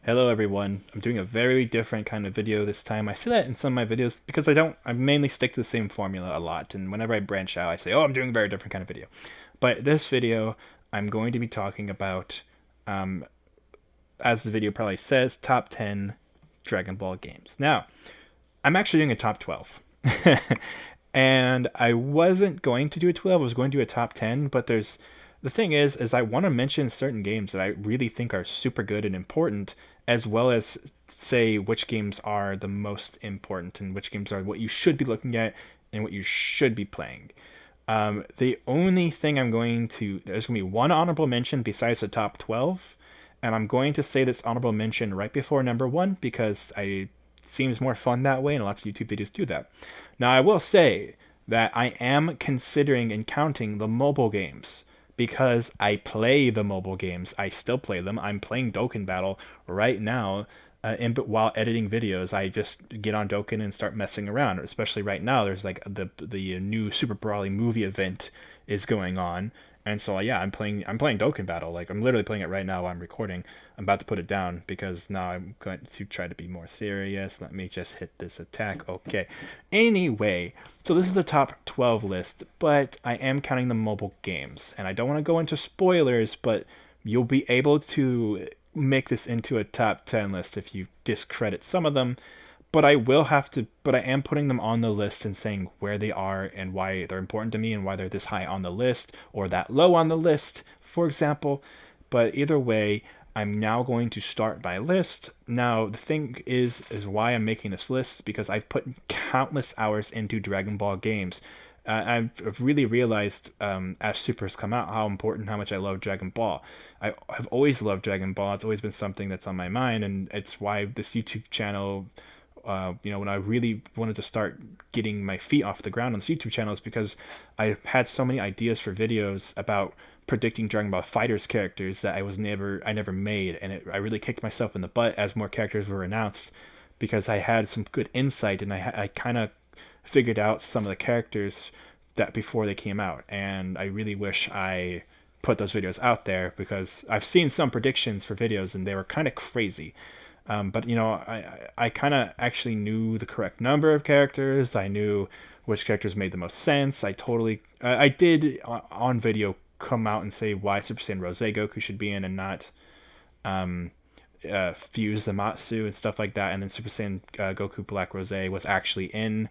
Hello everyone. I'm doing a very different kind of video this time. I see that in some of my videos because I mainly stick to the same formula a lot, and whenever I branch out I say, oh, I'm doing a very different kind of video. But this video, I'm going to be talking about, um, as the video probably says, top 10 Dragon Ball games. Now, I'm actually doing a top 12. And I wasn't going to do a 12, I was going to do a top 10, but the thing is I want to mention certain games that I really think are super good and important, as well as say which games are the most important and which games are what you should be looking at and what you should be playing. The only thing there's going to be one honorable mention besides the top 12, and I'm going to say this honorable mention right before number one because it seems more fun that way, and lots of YouTube videos do that. Now, I will say that I am considering and counting the mobile games because I play the mobile games. I still play them. I'm playing Dokkan Battle right now, and while editing videos, I just get on Dokkan and start messing around. Especially right now, there's like the new Super Brawly movie event is going on, and so yeah, I'm playing Dokkan Battle. Like I'm literally playing it right now while I'm recording. I'm about to put it down because now I'm going to try to be more serious. Let me just hit this attack. Okay. Anyway, so this is the top 12 list, but I am counting the mobile games, and I don't want to go into spoilers, but you'll be able to make this into a top 10 list if you discredit some of them. But I am putting them on the list and saying where they are and why they're important to me and why they're this high on the list or that low on the list, for example. But either way, I'm now going to start my list. Now, the thing is why I'm making this list, because I've put countless hours into Dragon Ball games. I've really realized, as Super's come out, how important, how much I love Dragon Ball. I've always loved Dragon Ball. It's always been something that's on my mind, and it's why this YouTube channel, when I really wanted to start getting my feet off the ground on this YouTube channel, is because I had so many ideas for videos about predicting Dragon Ball Fighters characters that I never made, and I really kicked myself in the butt as more characters were announced, because I had some good insight and I kind of figured out some of the characters that before they came out, and I really wish I put those videos out there because I've seen some predictions for videos and they were kind of crazy. But I kind of actually knew the correct number of characters. I knew which characters made the most sense. I did on video come out and say why Super Saiyan Rose Goku should be in and not Fuse the Matsu and stuff like that. And then Super Saiyan Goku Black Rose was actually in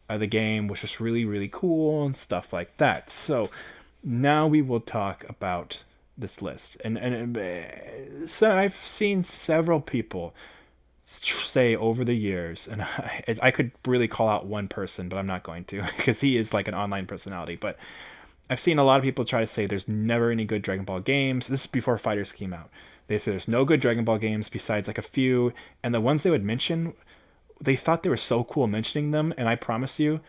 the game, which was really, really cool and stuff like that. So now we will talk about this list. And so I've seen several people say over the years, and I could really call out one person, but I'm not going to because he is like an online personality. But I've seen a lot of people try to say there's never any good Dragon Ball games. This is before Fighters came out. They say there's no good Dragon Ball games besides like a few, and the ones they would mention, they thought they were so cool mentioning them, and I promise you,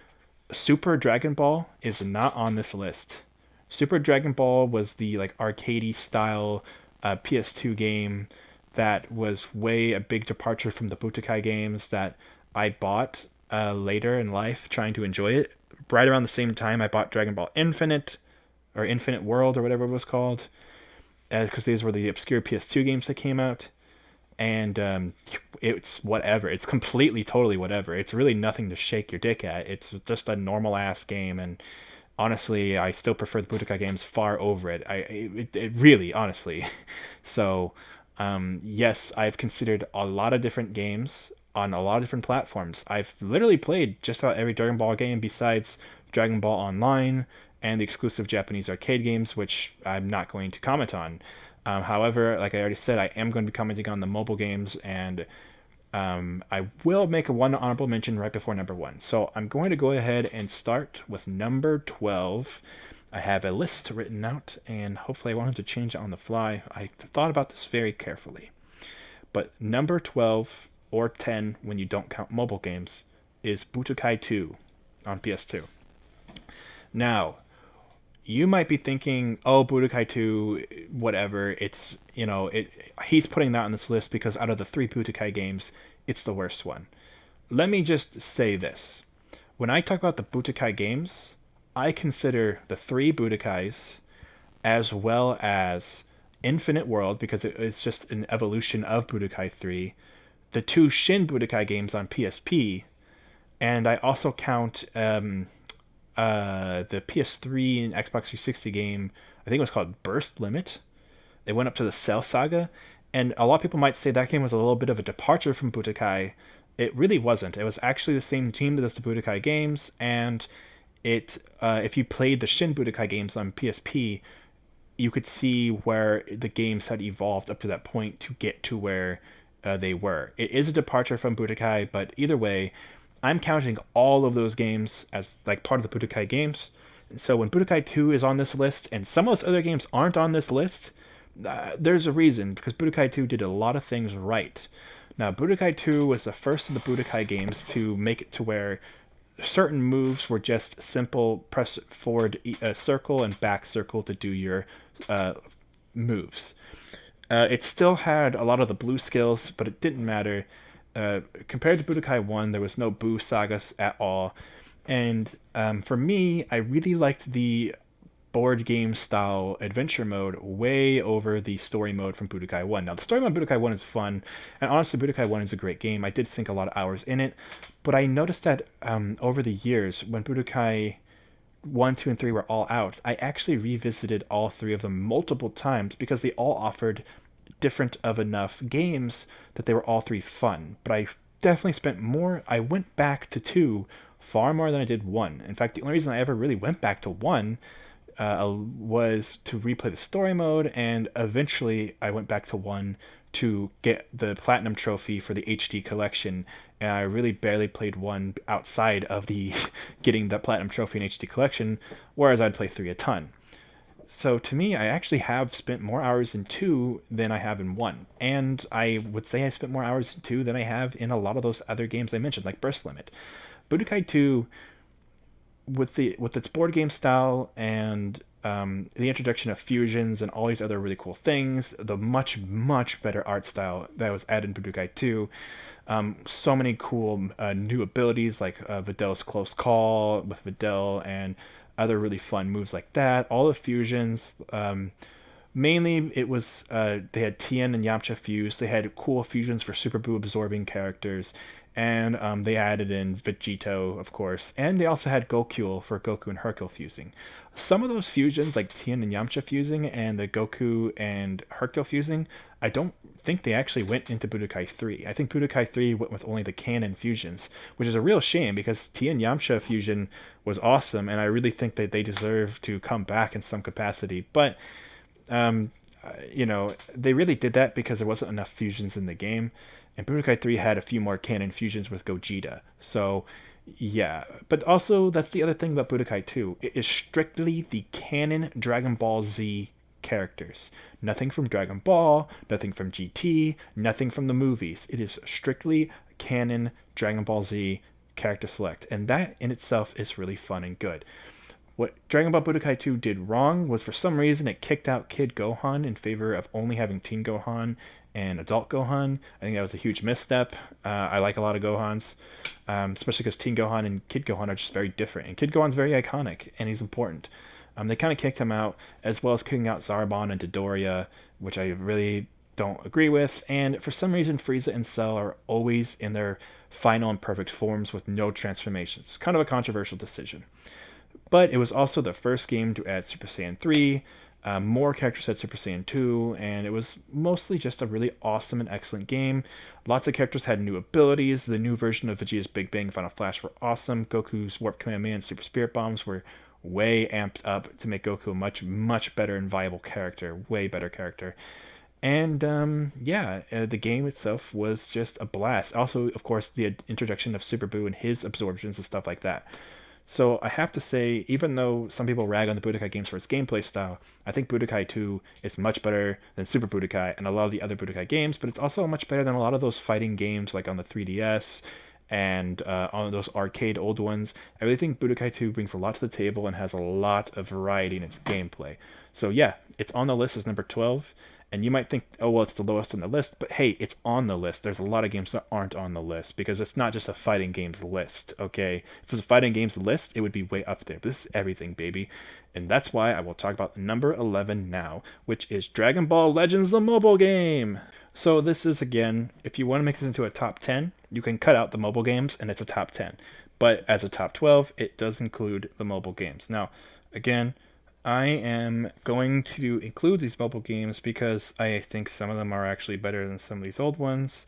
Super Dragon Ball is not on this list. Super Dragon Ball was the like arcadey style PS2 game that was way a big departure from the Butokai games that I bought later in life trying to enjoy it. Right around the same time, I bought Dragon Ball Infinite, or Infinite World, or whatever it was called, because these were the obscure PS2 games that came out. And it's whatever. It's completely, totally whatever. It's really nothing to shake your dick at. It's just a normal ass game, and honestly, I still prefer the Budokai games far over it. It really, honestly. So, yes, I've considered a lot of different games on a lot of different platforms. I've literally played just about every Dragon Ball game besides Dragon Ball Online and the exclusive Japanese arcade games, which I'm not going to comment on. However, like I already said, I am going to be commenting on the mobile games, and I will make one honorable mention right before number one. So I'm going to go ahead and start with number 12. I have a list written out, and hopefully I won't have to change it on the fly. I thought about this very carefully. But number 12, or 10 when you don't count mobile games, is Butokai 2 on PS2. Now, you might be thinking, oh, Budokai 2, whatever, he's putting that on this list because out of the 3 Budokai games, it's the worst one. Let me just say this. When I talk about the Budokai games, I consider the 3 Budokais as well as Infinite World, because it's just an evolution of Budokai 3, the two Shin Budokai games on PSP, and I also count the PS3 and Xbox 360 game. I think it was called Burst Limit. They went up to the Cell Saga, and a lot of people might say that game was a little bit of a departure from Budokai. It really wasn't. It was actually the same team that does the Budokai games, and if you played the Shin Budokai games on PSP, you could see where the games had evolved up to that point to get to where they were. It is a departure from Budokai, but either way, I'm counting all of those games as like part of the Budokai games. So when Budokai 2 is on this list and some of those other games aren't on this list, there's a reason, because Budokai 2 did a lot of things right. Now, Budokai 2 was the first of the Budokai games to make it to where certain moves were just simple press forward circle and back circle to do your moves. It still had a lot of the blue skills, but it didn't matter. Compared to Budokai 1, there was no Buu sagas at all. And for me, I really liked the board game style adventure mode way over the story mode from Budokai 1. Now, the story mode Budokai 1 is fun, and honestly, Budokai 1 is a great game. I did sink a lot of hours in it, but I noticed that over the years, when Budokai 1, 2, and 3 were all out, I actually revisited all three of them multiple times because they all offered different of enough games that they were all three fun. But I definitely spent more. I went back to 2 far more than I did 1. In fact, the only reason I ever really went back to 1 was to replay the story mode, and eventually I went back to 1 to get the Platinum Trophy for the HD collection, and I really barely played 1 outside of the getting the Platinum Trophy in HD collection, whereas I'd play 3 a ton. So to me, I actually have spent more hours in 2 than I have in 1. And I would say I spent more hours in 2 than I have in a lot of those other games I mentioned, like Burst Limit. Budokai 2, with its board game style and the introduction of fusions and all these other really cool things, the much, much better art style that was added in Budokai 2, so many cool new abilities like Videl's Close Call with Videl and other really fun moves like that. All the fusions, mainly it was they had Tien and Yamcha fused. They had cool fusions for Super Buu absorbing characters, and they added in Vegito, of course, and they also had Goku for Goku and Hercule fusing. Some of those fusions, like Tien and Yamcha fusing and the Goku and Hercule fusing, I don't think they actually went into Budokai 3. I think Budokai 3 went with only the canon fusions, which is a real shame because Tien Yamcha fusion was awesome, and I really think that they deserve to come back in some capacity. But, they really did that because there wasn't enough fusions in the game, and Budokai 3 had a few more canon fusions with Gogeta. So, yeah. But also, that's the other thing about Budokai 2. It is strictly the canon Dragon Ball Z characters. Nothing from Dragon Ball, nothing from GT, nothing from the movies. It is strictly canon Dragon Ball Z character select, and that in itself is really fun and good. What Dragon Ball Budokai 2 did wrong was, for some reason, it kicked out Kid Gohan in favor of only having Teen Gohan and Adult Gohan. I think that was a huge misstep. I like a lot of Gohans, especially because Teen Gohan and Kid Gohan are just very different, and Kid Gohan's very iconic, and he's important. They kind of kicked him out, as well as kicking out Zarbon and Dodoria, which I really don't agree with. And for some reason, Frieza and Cell are always in their final and perfect forms with no transformations. It's kind of a controversial decision. But it was also the first game to add Super Saiyan 3, more characters had Super Saiyan 2, and it was mostly just a really awesome and excellent game. Lots of characters had new abilities. The new version of Vegeta's Big Bang and Final Flash were awesome. Goku's Warp Kamehameha and Super Spirit Bombs were way amped up to make Goku a much, much better and viable character. Way better character. And, the game itself was just a blast. Also, of course, the introduction of Super Buu and his absorptions and stuff like that. So I have to say, even though some people rag on the Budokai games for its gameplay style, I think Budokai 2 is much better than Super Budokai and a lot of the other Budokai games, but it's also much better than a lot of those fighting games like on the 3DS and on those arcade old ones. I really think Budokai 2 brings a lot to the table and has a lot of variety in its gameplay. So yeah, it's on the list as number 12. And you might think, oh, well, it's the lowest on the list. But hey, it's on the list. There's a lot of games that aren't on the list because it's not just a fighting games list, okay? If it was a fighting games list, it would be way up there. But this is everything, baby. And that's why I will talk about number 11 now, which is Dragon Ball Legends, the mobile game. So this is, again, if you want to make this into a top 10, you can cut out the mobile games and it's a top 10. But as a top 12, it does include the mobile games. Now, again, I am going to include these mobile games because I think some of them are actually better than some of these old ones.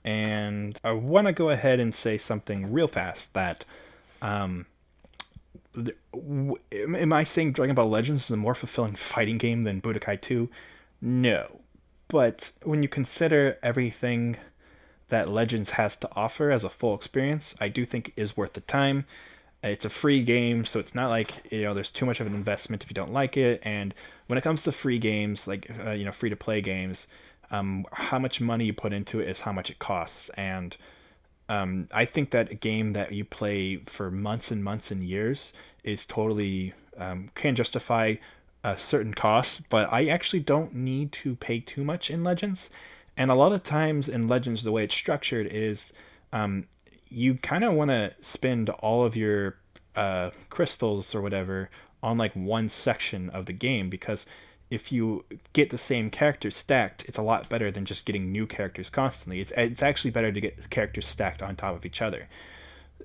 And I want to go ahead and say something real fast that am I saying Dragon Ball Legends is a more fulfilling fighting game than Budokai 2? No. But when you consider everything that Legends has to offer as a full experience, I do think it is worth the time. It's a free game, so it's not like, there's too much of an investment if you don't like it. And when it comes to free games, like, free to play games, how much money you put into it is how much it costs. And I think that a game that you play for months and months and years is totally can justify certain costs, but I actually don't need to pay too much in Legends. And a lot of times in Legends, the way it's structured is you kind of want to spend all of your crystals or whatever on like one section of the game, because if you get the same characters stacked, it's a lot better than just getting new characters constantly. It's actually better to get characters stacked on top of each other.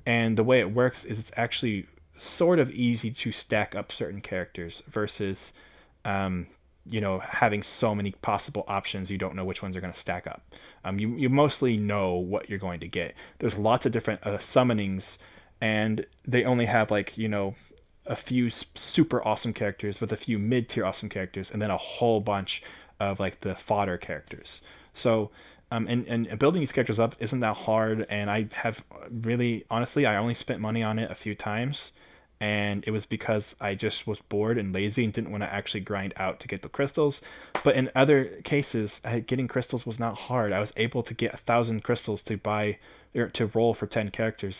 And the way it works is it's actually sort of easy to stack up certain characters versus having so many possible options you don't know which ones are going to stack up. You mostly know what you're going to get. There's lots of different summonings, and they only have a few super awesome characters with a few mid-tier awesome characters, and then a whole bunch of the fodder characters. So and building these characters up isn't that hard, and I have really, honestly, I only spent money on it a few times, and it was because I just was bored and lazy and didn't want to actually grind out to get the crystals. But in other cases, getting crystals was not hard. I was able to get 1,000 crystals to buy or to roll for 10 characters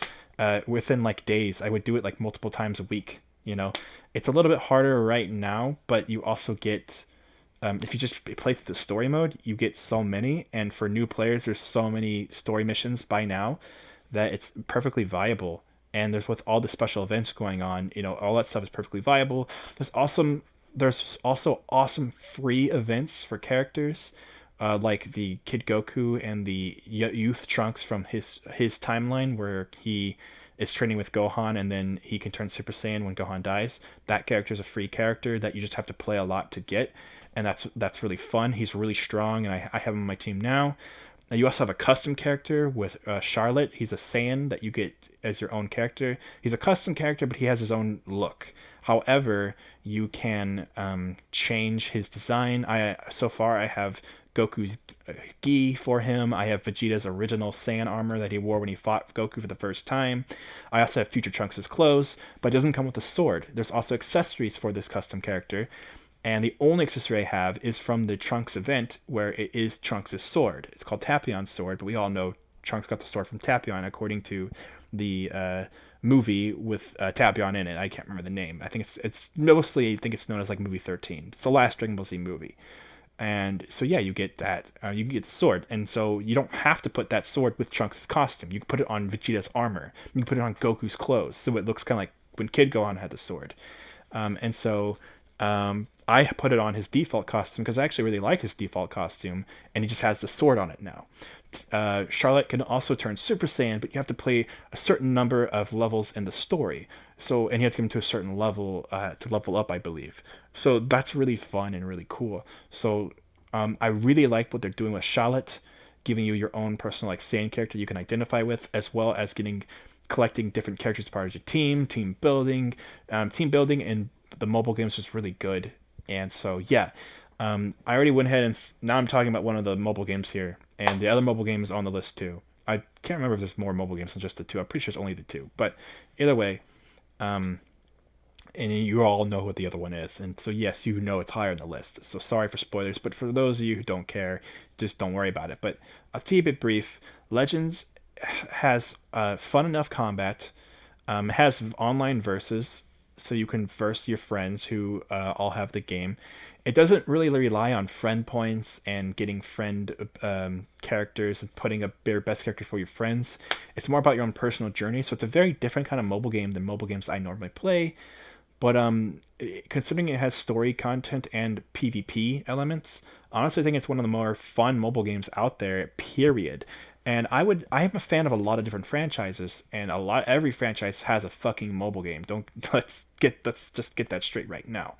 within days. I would do it multiple times a week. It's a little bit harder right now, but you also get if you just play through the story mode, you get so many, and for new players, there's so many story missions by now that it's perfectly viable. And there's, with all the special events going on, all that stuff is perfectly viable. There's also awesome free events for characters, like the Kid Goku and the Youth Trunks from his timeline, where he is training with Gohan and then he can turn Super Saiyan when Gohan dies. That character is a free character that you just have to play a lot to get, and that's really fun. He's really strong, and I have him on my team now. You also have a custom character with Charlotte. He's a Saiyan that you get as your own character. He's a custom character, but he has his own look. However, you can change his design. So far I have Goku's gi for him. I have Vegeta's original Saiyan armor that he wore when he fought Goku for the first time. I also have Future Trunks' clothes, but it doesn't come with a sword. There's also accessories for this custom character. And the only accessory I have is from the Trunks event, where it is Trunks' sword. It's called Tapion's sword, but we all know Trunks got the sword from Tapion, according to the movie with Tapion in it. I can't remember the name. I think it's mostly, I think it's known as movie 13. It's the last Dragon Ball Z movie. And so yeah, you get that. You can get the sword, and so you don't have to put that sword with Trunks' costume. You can put it on Vegeta's armor. You can put it on Goku's clothes, so it looks kind of like when Kid Gohan had the sword. And so I put it on his default costume because I actually really like his default costume, and he just has the sword on it now. Charlotte can also turn Super Saiyan, but you have to play a certain number of levels in the story. So, and you have to get him to a certain level to level up, I believe. So that's really fun and really cool. So I really like what they're doing with Charlotte, giving you your own personal Saiyan character you can identify with, as well as collecting different characters as part of your team building. Team building in the mobile games was really good. And so, yeah, I already went ahead and now I'm talking about one of the mobile games here, and the other mobile game is on the list too. I can't remember if there's more mobile games than just the two. I'm pretty sure it's only the two, but either way, and you all know what the other one is, and so yes, it's higher on the list. So sorry for spoilers, but for those of you who don't care, just don't worry about it. But I'll keep it brief. Legends has fun enough combat, has online versus, so you can verse your friends who all have the game. It doesn't really rely on friend points and getting friend characters and putting up your best character for your friends. It's more about your own personal journey. So it's a very different kind of mobile game than mobile games I normally play. But considering it has story content and PvP elements, honestly, I think it's one of the more fun mobile games out there. Period. And I am a fan of a lot of different franchises, and every franchise has a fucking mobile game. Don't let's just get that straight right now.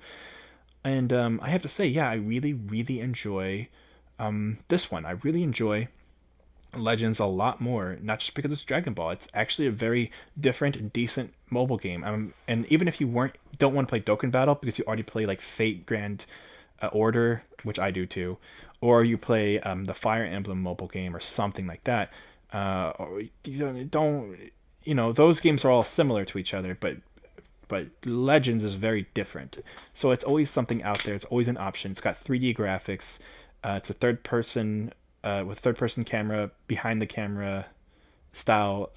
And I have to say, yeah, I really really enjoy this one. I really enjoy Legends a lot more, not just because it's Dragon Ball. It's actually a very different and decent mobile game. And even if you don't want to play Dokkan Battle because you already play like Fate Grand Order, which I do too, or you play the Fire Emblem mobile game or something like that, or you don't, those games are all similar to each other, but Legends is very different. So it's always something out there. It's always an option. It's got 3D graphics. It's a third person with third person camera, behind the camera style.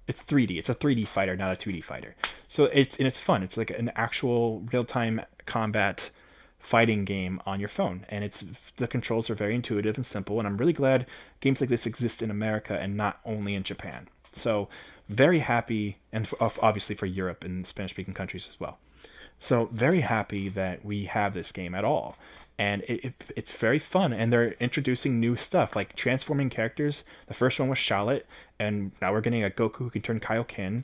It's 3D. It's a 3D fighter, not a 2D fighter. So it's fun. It's like an actual real time combat fighting game on your phone, and the controls are very intuitive and simple. And I'm really glad games like this exist in America and not only in Japan. So very happy, and obviously for Europe and Spanish speaking countries as well. So very happy that we have this game at all. And it's very fun, and they're introducing new stuff like transforming characters. The first one was Charlotte, and now we're getting a Goku who can turn Kaioken.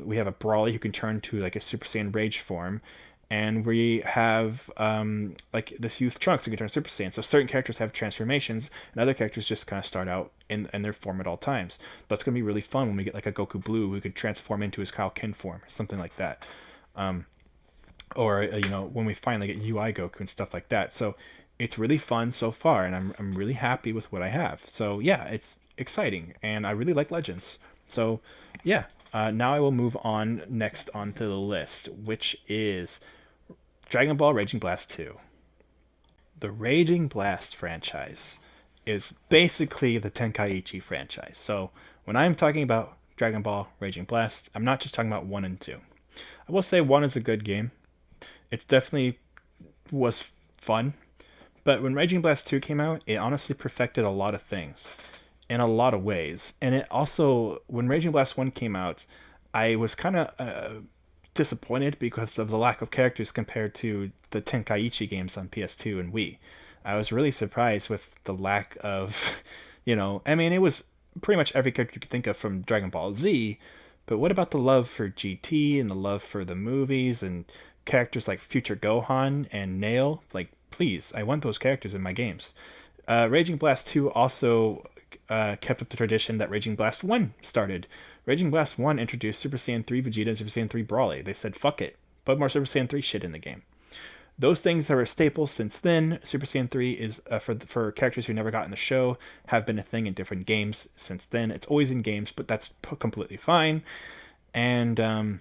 We have a Brawly who can turn to like a Super Saiyan Rage form, and we have like this youth Trunks who can turn Super Saiyan. So certain characters have transformations, and other characters just kind of start out in their form at all times. That's gonna be really fun when we get like a Goku Blue who could transform into his Kaioken form, something like that. Or when we finally get UI Goku and stuff like that. So it's really fun so far, and I'm really happy with what I have. So yeah, it's exciting, and I really like Legends. So yeah, now I will move on next onto the list, which is Dragon Ball Raging Blast 2. The Raging Blast franchise is basically the Tenkaichi franchise. So when I'm talking about Dragon Ball Raging Blast, I'm not just talking about 1 and 2. I will say 1 is a good game. It definitely was fun, but when Raging Blast 2 came out, it honestly perfected a lot of things in a lot of ways. And it also, when Raging Blast 1 came out, I was kind of disappointed because of the lack of characters compared to the Tenkaichi games on PS2 and Wii. I was really surprised with the lack of, it was pretty much every character you could think of from Dragon Ball Z, but what about the love for GT and the love for the movies and characters like Future Gohan and Nail? Like, please, I want those characters in my games. Raging Blast 2 also kept up the tradition that Raging Blast 1 started. Raging Blast 1 introduced Super Saiyan 3 Vegeta and Super Saiyan 3 Brawly. They said, fuck it, put more Super Saiyan 3 shit in the game. Those things are a staple since then. Super Saiyan 3 is, for characters who never got in the show, have been a thing in different games since then. It's always in games, but that's completely fine. And,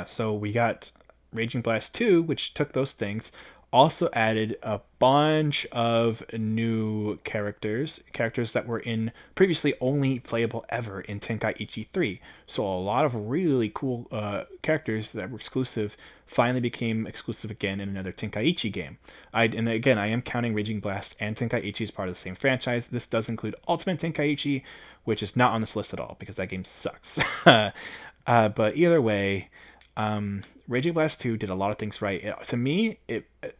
so we got Raging Blast 2, which took those things, also added a bunch of new characters that were in previously only playable ever in Tenkaichi 3. So a lot of really cool characters that were exclusive finally became exclusive again in another Tenkaichi game. And again, I am counting Raging Blast and Tenkaichi as part of the same franchise. This does include Ultimate Tenkaichi, which is not on this list at all because that game sucks. But either way, Raging Blast 2 did a lot of things right. To me,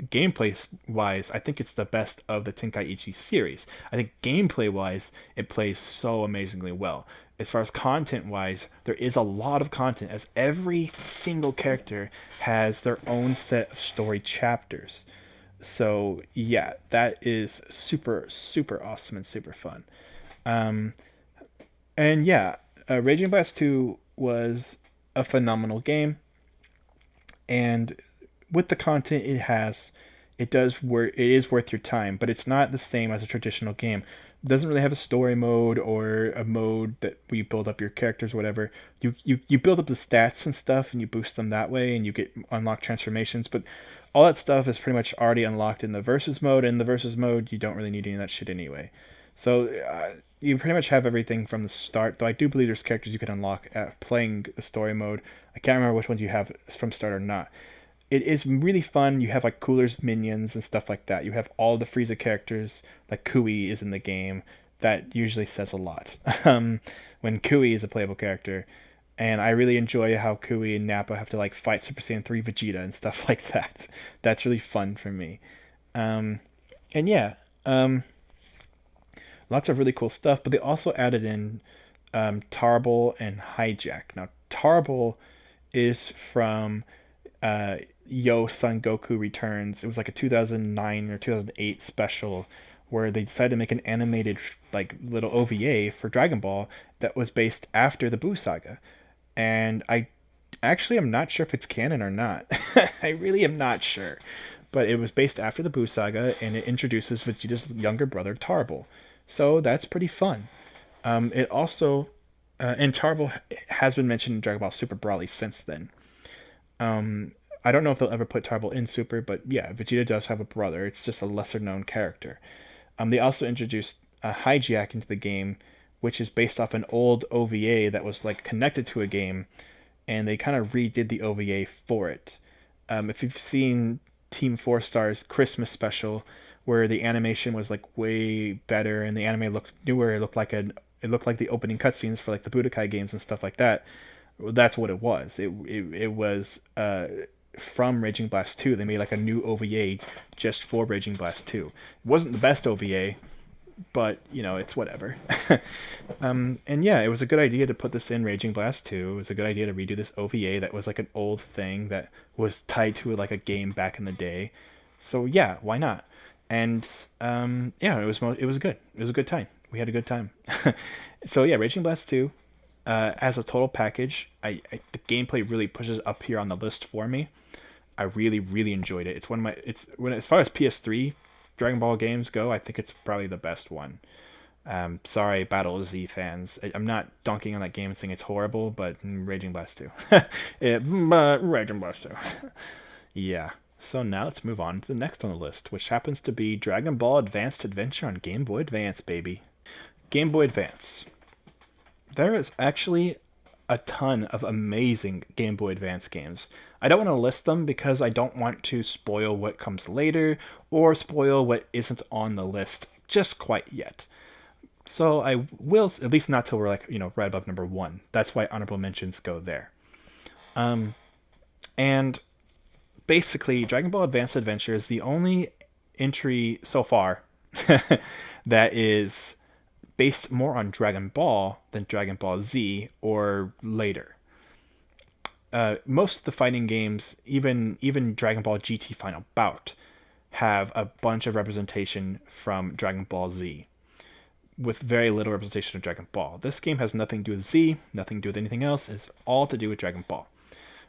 gameplay-wise, I think it's the best of the Tenkaichi series. I think gameplay-wise, it plays so amazingly well. As far as content-wise, there is a lot of content, as every single character has their own set of story chapters. So, yeah, that is super, super awesome and super fun. Raging Blast 2 was a phenomenal game. And with the content it has, it is worth your time, but it's not the same as a traditional game. It doesn't really have a story mode or a mode that where you build up your characters or whatever. You build up the stats and stuff, and you boost them that way, and you get unlock transformations, but all that stuff is pretty much already unlocked in the versus mode. In the versus mode, you don't really need any of that shit anyway. So you pretty much have everything from the start, though I do believe there's characters you can unlock playing the story mode. I can't remember which ones you have from start or not. It is really fun. You have like Cooler's minions and stuff like that. You have all the Frieza characters, like Kui is in the game. That usually says a lot. When Kui is a playable character. And I really enjoy how Kui and Nappa have to like fight Super Saiyan 3 Vegeta and stuff like that. That's really fun for me. Um, and yeah, um, lots of really cool stuff. But they also added in Tarble and Hijack. Now, Tarble is from Yo Son Goku Returns. It was like a 2009 or 2008 special where they decided to make an animated like little OVA for Dragon Ball that was based after the Buu saga. And I actually am not sure if it's canon or not. I really am not sure. But it was based after the Buu saga and it introduces Vegeta's younger brother Tarble. So that's pretty fun. It also and Tarble has been mentioned in Dragon Ball Super Broly since then. I don't know if they'll ever put Tarble in Super, but yeah, Vegeta does have a brother. It's just a lesser known character. They also introduced Hijack into the game, which is based off an old OVA that was like connected to a game, and they kind of redid the OVA for it. If you've seen Team Four Star's Christmas special, where the animation was like way better and the anime looked newer, it looked like the opening cutscenes for like the Budokai games and stuff like that. That's what it was. It was from Raging Blast 2. They made like a new OVA just for Raging Blast 2. It wasn't the best OVA, but you know, it's whatever. And yeah, it was a good idea to put this in Raging Blast 2. It was a good idea to redo this OVA that was like an old thing that was tied to like a game back in the day. So yeah, why not? And yeah, it was good. It was a good time. We had a good time. So yeah, Raging Blast 2 as a total package, the gameplay really pushes up here on the list for me. I really really enjoyed it. It's one of my as far as PS3 Dragon Ball games go, I think it's probably the best one. Sorry, Battle Z fans. I'm not dunking on that game and saying it's horrible, but Raging Blast 2. Raging Blast 2. Yeah. So now let's move on to the next on the list, which happens to be Dragon Ball Advanced Adventure on Game Boy Advance, baby. Game Boy Advance. There is actually a ton of amazing Game Boy Advance games. I don't want to list them because I don't want to spoil what comes later or spoil what isn't on the list just quite yet. So I will, at least not till we're like, right above number 1. That's why honorable mentions go there. And basically, Dragon Ball Advanced Adventure is the only entry so far that is based more on Dragon Ball than Dragon Ball Z or later. Most of the fighting games, even Dragon Ball GT Final Bout, have a bunch of representation from Dragon Ball Z, with very little representation of Dragon Ball. This game has nothing to do with Z, nothing to do with anything else. It's all to do with Dragon Ball.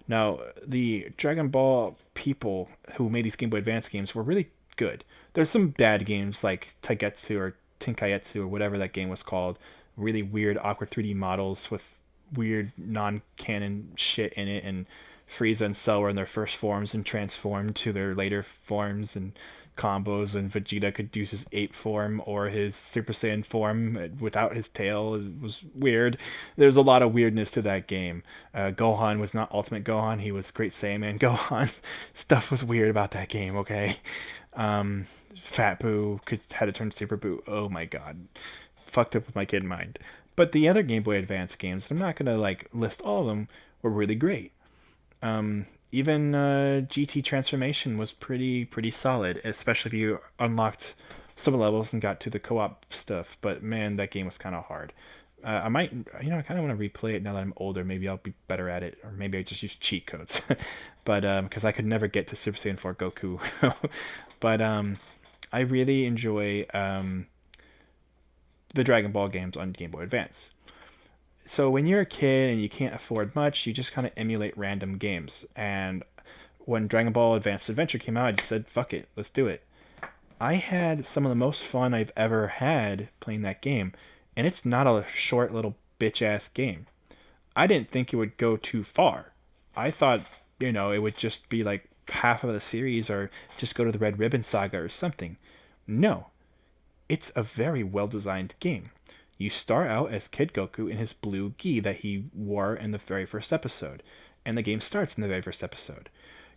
Now, the Dragon Ball people who made these Game Boy Advance games were really good. There's some bad games like Taigetsu or Tenkaietsu or whatever that game was called. Really weird, awkward 3D models with weird non-canon shit in it, and Frieza and Cell were in their first forms and transformed to their later forms and combos, and Vegeta could use his ape form or his Super Saiyan form without his tail. It was weird. There's a lot of weirdness to that game. Gohan was not Ultimate Gohan, he was Great Saiyaman Gohan. Stuff was weird about that game, okay? Fat Boo had to turn Super Boo. Oh my god. Fucked up with my kid mind. But the other Game Boy Advance games, I'm not gonna like list all of them, were really great. Even GT Transformation was pretty solid, especially if you unlocked some levels and got to the co-op stuff. But man, that game was kind of hard. I might, I kind of want to replay it now that I'm older. Maybe I'll be better at it, or maybe I just use cheat codes. But because I could never get to Super Saiyan 4 Goku. But I really enjoy the Dragon Ball games on Game Boy Advance. So when you're a kid and you can't afford much, you just kind of emulate random games. And when Dragon Ball Advanced Adventure came out, I just said, fuck it, let's do it. I had some of the most fun I've ever had playing that game. And it's not a short little bitch-ass game. I didn't think it would go too far. I thought, it would just be like half of the series or just go to the Red Ribbon Saga or something. No. It's a very well-designed game. You start out as Kid Goku in his blue gi that he wore in the very first episode, and the game starts in the very first episode.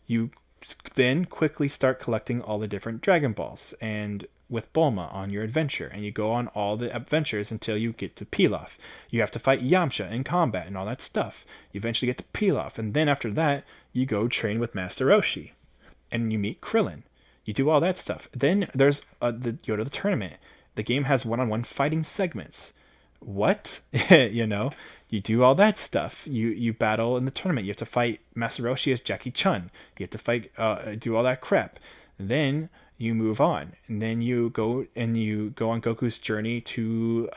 You then quickly start collecting all the different Dragon Balls, and with Bulma on your adventure, and you go on all the adventures until you get to Pilaf. You have to fight Yamcha in combat and all that stuff. You eventually get to Pilaf, and then after that, you go train with Master Roshi, and you meet Krillin. You do all that stuff. Then there's you go to the tournament. The game has one-on-one fighting segments. What? You know, you do all that stuff. You battle in the tournament. You have to fight Master Roshi as Jackie Chun. You have to fight, do all that crap. Then you move on, and then you go on Goku's journey to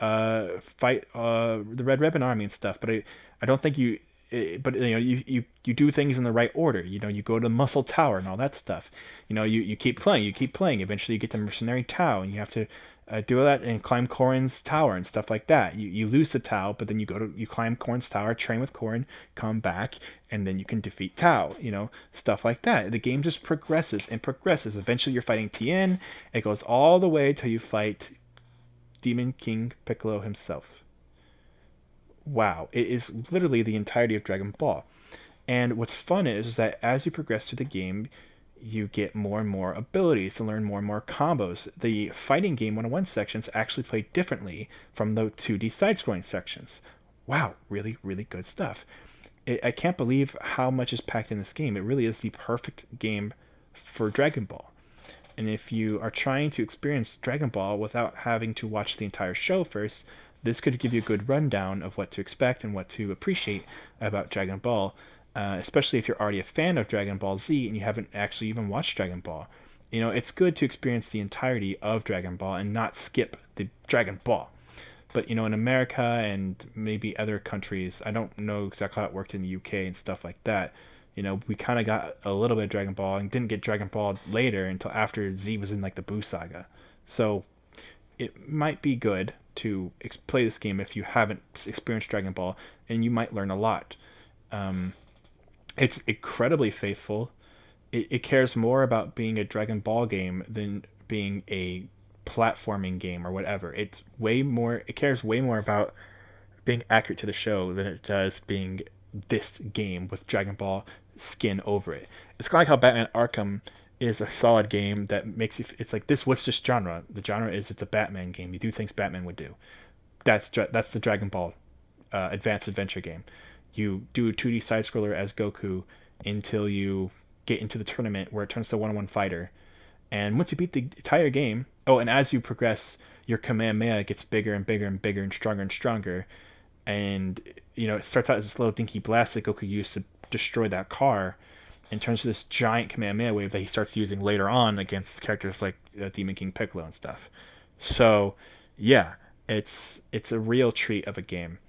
fight the Red Ribbon Army and stuff. But I don't think you. But you know, you do things in the right order. You know, you go to Muscle Tower and all that stuff. You know, you keep playing. Eventually, you get to Mercenary Tao, and you have to do all that and climb Korin's tower and stuff like that. You lose the Tao, but then you climb Korin's tower, train with Korin, come back, and then you can defeat Tao. You know, stuff like that. The game just progresses and progresses. Eventually, you're fighting Tien. It goes all the way till you fight Demon King Piccolo himself. Wow, it is literally the entirety of Dragon Ball. And what's fun is that as you progress through the game, you get more and more abilities to learn more and more combos. The fighting game 101 sections actually play differently from the 2D side-scrolling sections. Wow, really, really good stuff. I can't believe how much is packed in this game. It really is the perfect game for Dragon Ball. And if you are trying to experience Dragon Ball without having to watch the entire show first, this could give you a good rundown of what to expect and what to appreciate about Dragon Ball, especially if you're already a fan of Dragon Ball Z and you haven't actually even watched Dragon Ball. You know, it's good to experience the entirety of Dragon Ball and not skip the Dragon Ball. But, you know, in America and maybe other countries, I don't know exactly how it worked in the UK and stuff like that. You know, we kind of got a little bit of Dragon Ball and didn't get Dragon Ball later until after Z was in, like, the Buu Saga. So it might be good to play this game if you haven't experienced Dragon Ball, and you might learn a lot. It's incredibly faithful. It cares more about being a Dragon Ball game than being a platforming game or whatever. It cares way more about being accurate to the show than it does being this game with Dragon Ball skin over it. It's kind of like how Batman Arkham is a solid game that makes you. It's like this. What's this genre? The genre is it's a Batman game. You do things Batman would do. That's the Dragon Ball Advanced Adventure game. You do a 2D side scroller as Goku until you get into the tournament where it turns to 1-on-1 fighter. And once you beat the entire game, and as you progress, your Kamehameha gets bigger and bigger and bigger and stronger. And you know, it starts out as this little dinky blast that Goku used to destroy that car, and turns to this giant Kamehameha wave that he starts using later on against characters like Demon King Piccolo and stuff. So, yeah, it's a real treat of a game.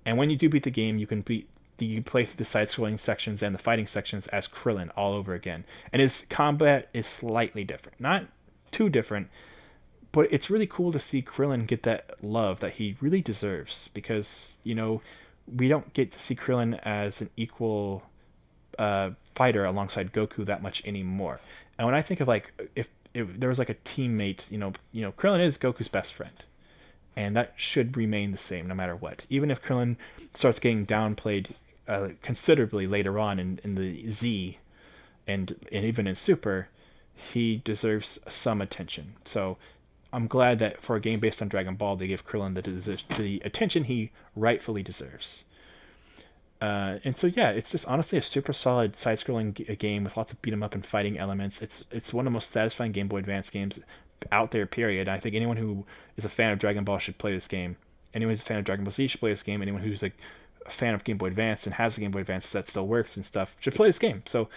And when you do beat the game, you play through the side-scrolling sections and the fighting sections as Krillin all over again. And his combat is slightly different. Not too different, but it's really cool to see Krillin get that love that he really deserves. Because, you know, we don't get to see Krillin as an equal fighter alongside Goku that much anymore. And when I think of, like, if there was like a teammate, you know, Krillin is Goku's best friend. And that should remain the same no matter what. Even if Krillin starts getting downplayed considerably later on in the Z and even in Super, he deserves some attention. So I'm glad that for a game based on Dragon Ball, they give Krillin the attention he rightfully deserves. And so yeah, it's just honestly a super solid side-scrolling game with lots of beat 'em up and fighting elements. It's one of the most satisfying Game Boy Advance games out there, period. I think anyone who is a fan of Dragon Ball should play this game. Anyone who's a fan of Dragon Ball Z should play this game. Anyone who's like a fan of Game Boy Advance and has a Game Boy Advance that still works and stuff should play this game. So,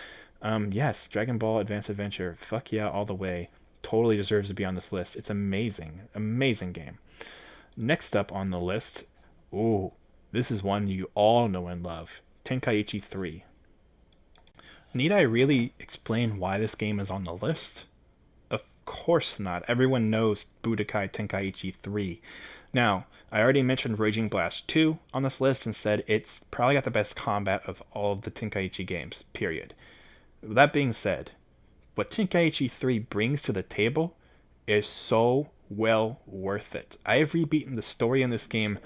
yes, Dragon Ball Advance Adventure, fuck yeah, all the way. Totally deserves to be on this list. It's amazing. Amazing game. Next up on the list, this is one you all know and love. Tenkaichi 3. Need I really explain why this game is on the list? Of course not. Everyone knows Budokai Tenkaichi 3. Now, I already mentioned Raging Blast 2 on this list and said it's probably got the best combat of all of the Tenkaichi games, period. That being said, what Tenkaichi 3 brings to the table is so well worth it. I have rebeaten the story in this game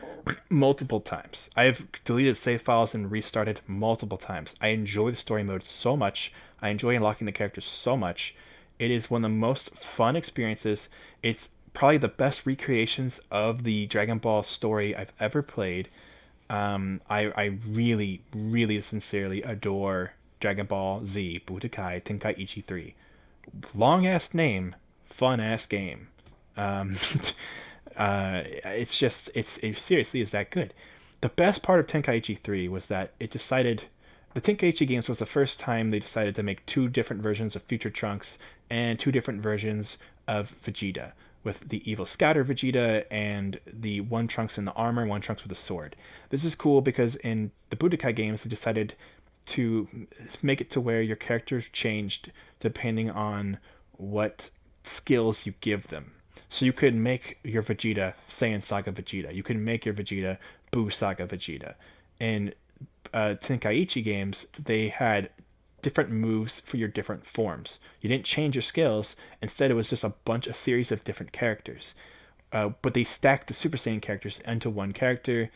multiple times. I have deleted save files and restarted multiple times. I enjoy the story mode so much. I enjoy unlocking the characters so much. It is one of the most fun experiences. It's probably the best recreations of the Dragon Ball story I've ever played. I really, really sincerely adore Dragon Ball Z Budokai Tenkaichi 3. Long ass name, fun ass game. Um, it's just it seriously is that good. The best part of Tenkaichi 3 was that it decided the Tenkaichi games was the first time they decided to make two different versions of Future Trunks and two different versions of Vegeta, with the evil scatter Vegeta and the one Trunks in the armor, one Trunks with a sword. This is cool because in the Budokai games they decided to make it to where your characters changed depending on what skills you give them. So you could make your Vegeta Saiyan Saga Vegeta. You could make your Vegeta Buu Saga Vegeta. In Tenkaichi games, they had different moves for your different forms. You didn't change your skills. Instead, it was just a series of different characters. But they stacked the Super Saiyan characters into one character,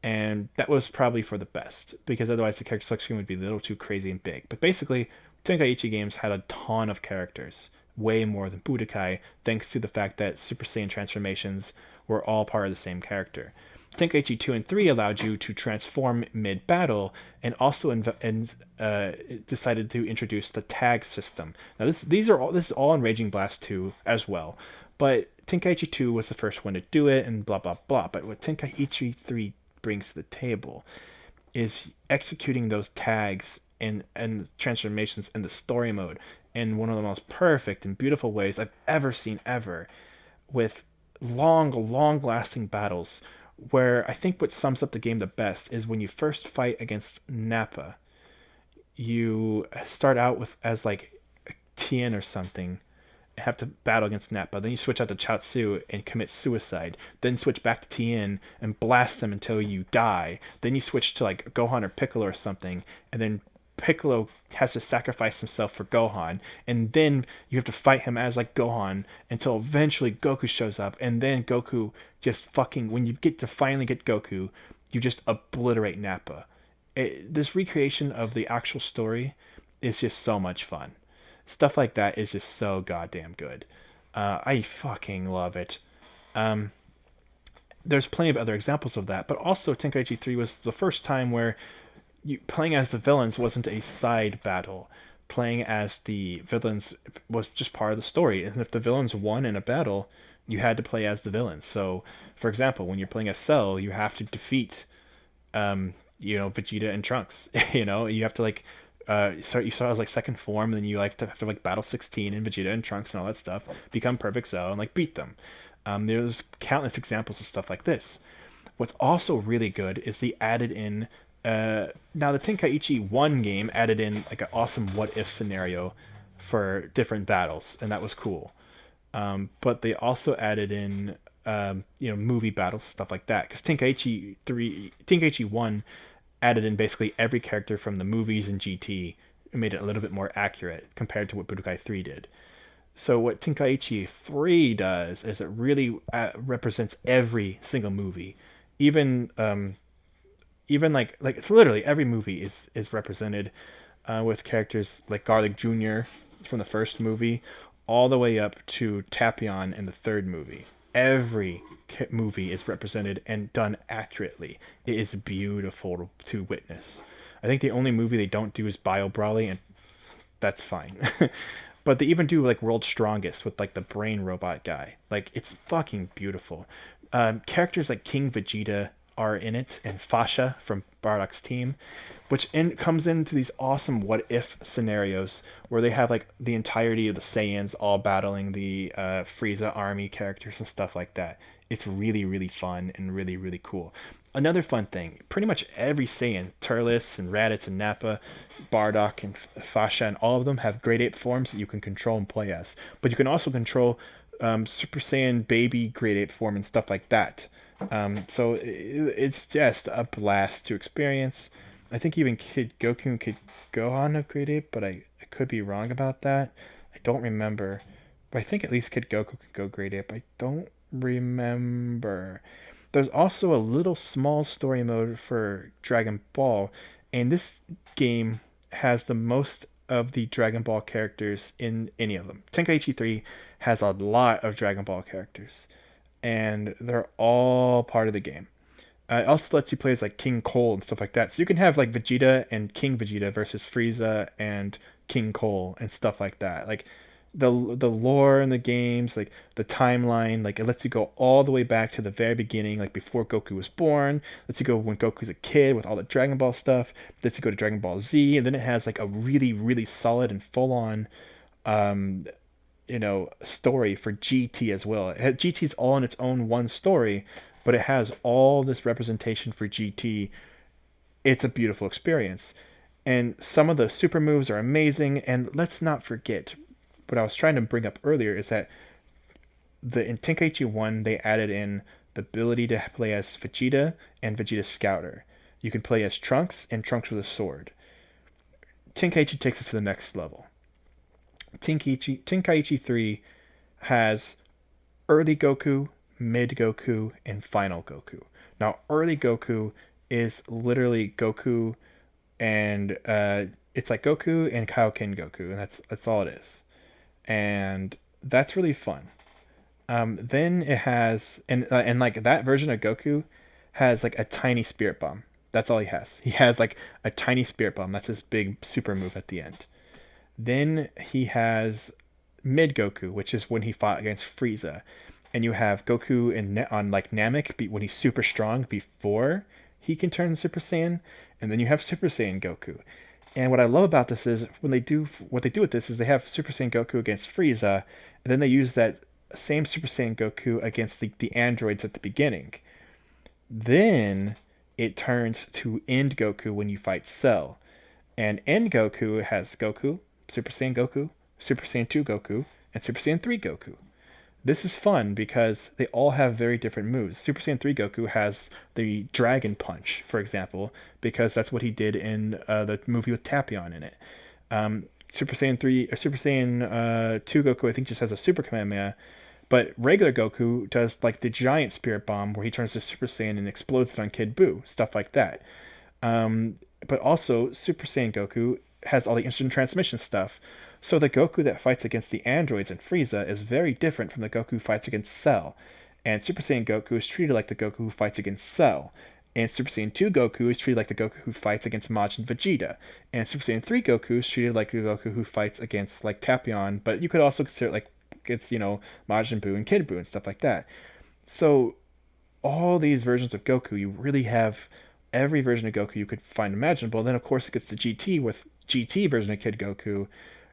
and that was probably for the best because otherwise the character selection would be a little too crazy and big. But basically, Tenkaichi games had a ton of characters, way more than Budokai, thanks to the fact that Super Saiyan transformations were all part of the same character. Tenkaichi 2 and 3 allowed you to transform mid-battle and also decided to introduce the tag system. Now this is all in Raging Blast 2 as well, but Tenkaichi 2 was the first one to do it and blah blah blah. But what Tenkaichi 3 brings to the table is executing those tags and transformations in the story mode in one of the most perfect and beautiful ways I've ever seen ever, with long lasting battles where I think what sums up the game the best is when you first fight against Nappa, you start out with as like Tien or something, have to battle against Nappa. Then you switch out to Chaozu and commit suicide. Then switch back to Tien and blast them until you die. Then you switch to like Gohan or Piccolo or something, and then Piccolo has to sacrifice himself for Gohan, and then you have to fight him as like Gohan until eventually Goku shows up, and then Goku just fucking, when you get to finally get Goku, you just obliterate Nappa. This recreation of the actual story is just so much fun. Stuff like that is just so goddamn good. I fucking love it. There's plenty of other examples of that, but also Tenkaichi 3 was the first time where playing as the villains wasn't a side battle. Playing as the villains was just part of the story. And if the villains won in a battle, you had to play as the villains. So, for example, when you're playing as Cell, you have to defeat, Vegeta and Trunks. You have to like, you start as like second form, and then you like have to like battle 16 and Vegeta and Trunks and all that stuff, become Perfect Cell and like beat them. There's countless examples of stuff like this. What's also really good is the added in. Now the Tenkaichi 1 game added in like an awesome what if scenario for different battles, and that was cool. But they also added in movie battles, stuff like that. Because Tenkaichi 1 added in basically every character from the movies and GT and made it a little bit more accurate compared to what Budokai 3 did. So what Tenkaichi 3 does is it really represents every single movie, even like literally every movie is represented with characters like Garlic Jr. from the first movie all the way up to Tapion in the third movie. Every movie is represented and done accurately. It is beautiful to witness. I think the only movie they don't do is Bio Brawly, and that's fine. But they even do like World's Strongest with like the brain robot guy. Like, it's fucking beautiful. Characters like King Vegeta are in it, and Fasha from Bardock's team, which comes into these awesome what if scenarios where they have like the entirety of the Saiyans all battling the Frieza army characters and stuff like that. It's really, really fun and really, really cool. Another fun thing, pretty much every Saiyan, Turles and Raditz and Nappa, Bardock and Fasha, and all of them have grade 8 forms that you can control and play as. But you can also control Super Saiyan baby grade 8 form and stuff like that. So it's just a blast to experience. I think even Kid Goku and Kid Gohan have grade 8, but I could be wrong about that. I don't remember. But I think at least Kid Goku could go grade 8, but I don't remember. There's also a little small story mode for Dragon Ball, and this game has the most of the Dragon Ball characters in any of them. Tenkaichi 3 has a lot of Dragon Ball characters, and they're all part of the game. It also lets you play as like King Cole and stuff like that. So you can have like Vegeta and King Vegeta versus Frieza and King Cole and stuff like that. Like the lore in the games, like the timeline, like it lets you go all the way back to the very beginning, like before Goku was born. Lets you go when Goku's a kid with all the Dragon Ball stuff. Lets you go to Dragon Ball Z, and then it has like a really really solid and full on story for GT as well. GT's all in its own one story, but it has all this representation for GT. It's a beautiful experience. And some of the super moves are amazing. And let's not forget, what I was trying to bring up earlier is that in Tenkaichi 1, they added in the ability to play as Vegeta and Vegeta Scouter. You can play as Trunks and Trunks with a sword. Tenkaichi takes us to the next level. Tenkaichi 3 has early Goku, mid Goku, and final Goku. Now, early Goku is literally Goku and it's like Goku and Kaioken Goku, and that's all it is. And that's really fun. Then it has and like that version of Goku has like a tiny spirit bomb. That's all he has. He has like a tiny spirit bomb. That's his big super move at the end. Then he has mid Goku, which is when he fought against Frieza, and you have Goku on like Namek when he's super strong before he can turn Super Saiyan, and then you have Super Saiyan Goku. And what I love about this is what they do with this is they have Super Saiyan Goku against Frieza, and then they use that same Super Saiyan Goku against the androids at the beginning. Then it turns to End Goku when you fight Cell. And End Goku has Goku, Super Saiyan Goku, Super Saiyan 2 Goku, and Super Saiyan 3 Goku. This is fun because they all have very different moves. Super Saiyan 3 Goku has the Dragon Punch, for example, because that's what he did in the movie with Tapion in it. Super Saiyan 2 Goku, I think, just has a Super Kamehameha, but regular Goku does like the giant Spirit Bomb where he turns to Super Saiyan and explodes it on Kid Buu, stuff like that. But also, Super Saiyan Goku has all the instant transmission stuff. So the Goku that fights against the androids and Frieza is very different from the Goku who fights against Cell. And Super Saiyan Goku is treated like the Goku who fights against Cell. And Super Saiyan 2 Goku is treated like the Goku who fights against Majin Vegeta. And Super Saiyan 3 Goku is treated like the Goku who fights against like Tapion, but you could also consider it like against, Majin Buu and Kid Buu and stuff like that. So all these versions of Goku, you really have every version of Goku you could find imaginable. Then of course it gets to GT with GT version of Kid Goku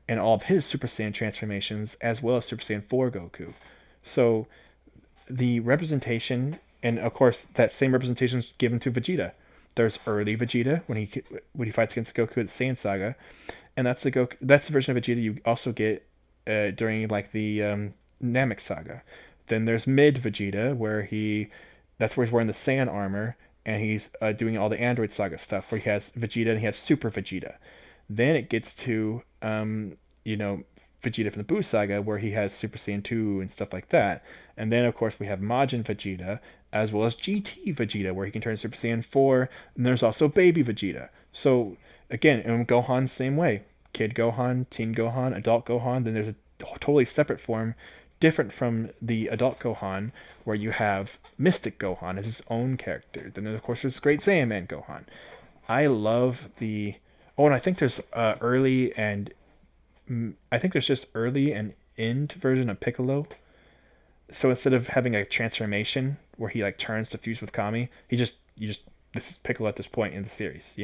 and all of his Super Saiyan transformations, as well as Super Saiyan 4 Goku. So the representation, and of course that same representation is given to Vegeta. There's early Vegeta when he fights against Goku at the Saiyan Saga, and that's the version of Vegeta you also get during like the Namek Saga. Then there's mid Vegeta that's where he's wearing the Saiyan armor and he's doing all the Android Saga stuff where he has Vegeta and he has Super Vegeta. Then it gets to Vegeta from the Buu Saga where he has Super Saiyan 2 and stuff like that. And then of course we have Majin Vegeta as well as GT Vegeta where he can turn Super Saiyan 4, and there's also Baby Vegeta. So again, and Gohan same way. Kid Gohan, Teen Gohan, Adult Gohan, then there's a totally separate form different from the Adult Gohan where you have Mystic Gohan as his own character. Then of course there's Great Saiyaman Gohan. I love and I think there's just early and end version of Piccolo. So instead of having a transformation where he like turns to fuse with Kami, this is Piccolo at this point in the series,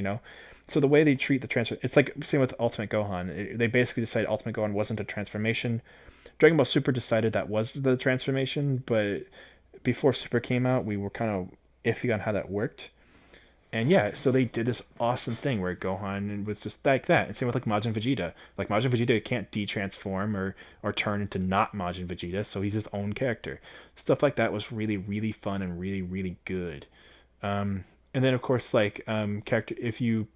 So the way they treat the transfer, it's like same with Ultimate Gohan. They basically decided Ultimate Gohan wasn't a transformation. Dragon Ball Super decided that was the transformation, but before Super came out, we were kind of iffy on how that worked. And yeah, so they did this awesome thing where Gohan was just like that. And same with like Majin Vegeta. Like Majin Vegeta can't de-transform or turn into not Majin Vegeta, so he's his own character. Stuff like that was really, really fun and really, really good. And then of course like if you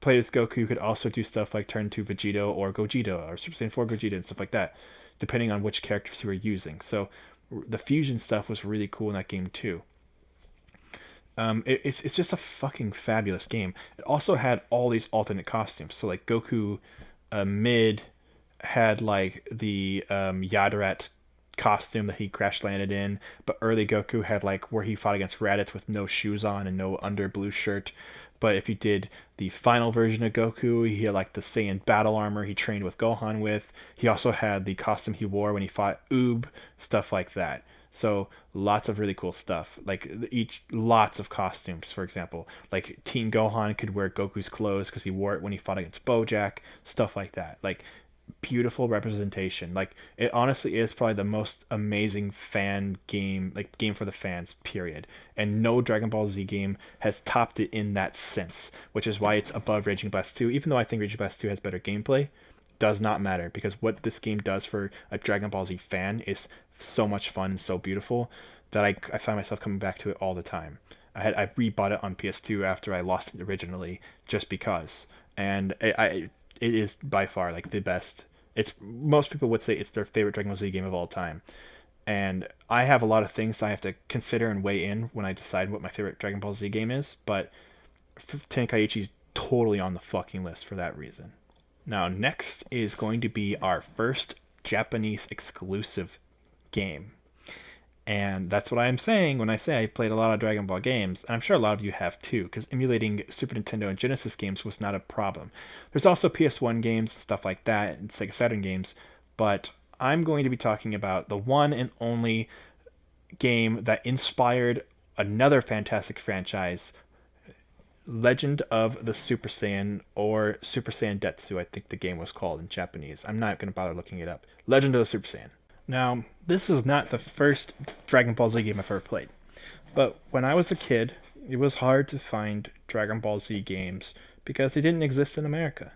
played as Goku, you could also do stuff like turn to Vegeta or Gogeta or Super Saiyan 4 Gogeta and stuff like that, depending on which characters you were using. So the fusion stuff was really cool in that game too. It's just a fucking fabulous game. It also had all these alternate costumes. So like Goku Mid had like the Yadarat costume that he crash landed in, but early Goku had like where he fought against Raditz with no shoes on and no under blue shirt. But if you did the final version of Goku, he had like the Saiyan battle armor he trained with Gohan with. He also had the costume he wore when he fought Oob, stuff like that. So lots of really cool stuff. Like lots of costumes. For example, like Teen Gohan could wear Goku's clothes because he wore it when he fought against BoJack. Stuff like that. Like beautiful representation. Like it honestly is probably the most amazing fan game, like game for the fans, period. And no Dragon Ball Z game has topped it in that sense, which is why it's above Raging Blast 2. Even though I think Raging Blast 2 has better gameplay, does not matter because what this game does for a Dragon Ball Z fan is so much fun and so beautiful that I find myself coming back to it all the time. I rebought it on PS2 after I lost it originally just because, and it is by far like the best. It's most people would say it's their favorite Dragon Ball Z game of all time, and I have a lot of things I have to consider and weigh in when I decide what my favorite Dragon Ball Z game is. But Tenkaichi's totally on the fucking list for that reason. Now next is going to be our first Japanese exclusive game. And that's what I'm saying when I say I played a lot of Dragon Ball games. And I'm sure a lot of you have too, because emulating Super Nintendo and Genesis games was not a problem. There's also PS1 games and stuff like that, and Sega Saturn games. But I'm going to be talking about the one and only game that inspired another fantastic franchise, Legend of the Super Saiyan, or Super Saiyan Detsu, I think the game was called in Japanese. I'm not going to bother looking it up. Legend of the Super Saiyan. Now, this is not the first Dragon Ball Z game I've ever played, but when I was a kid, it was hard to find Dragon Ball Z games because they didn't exist in America.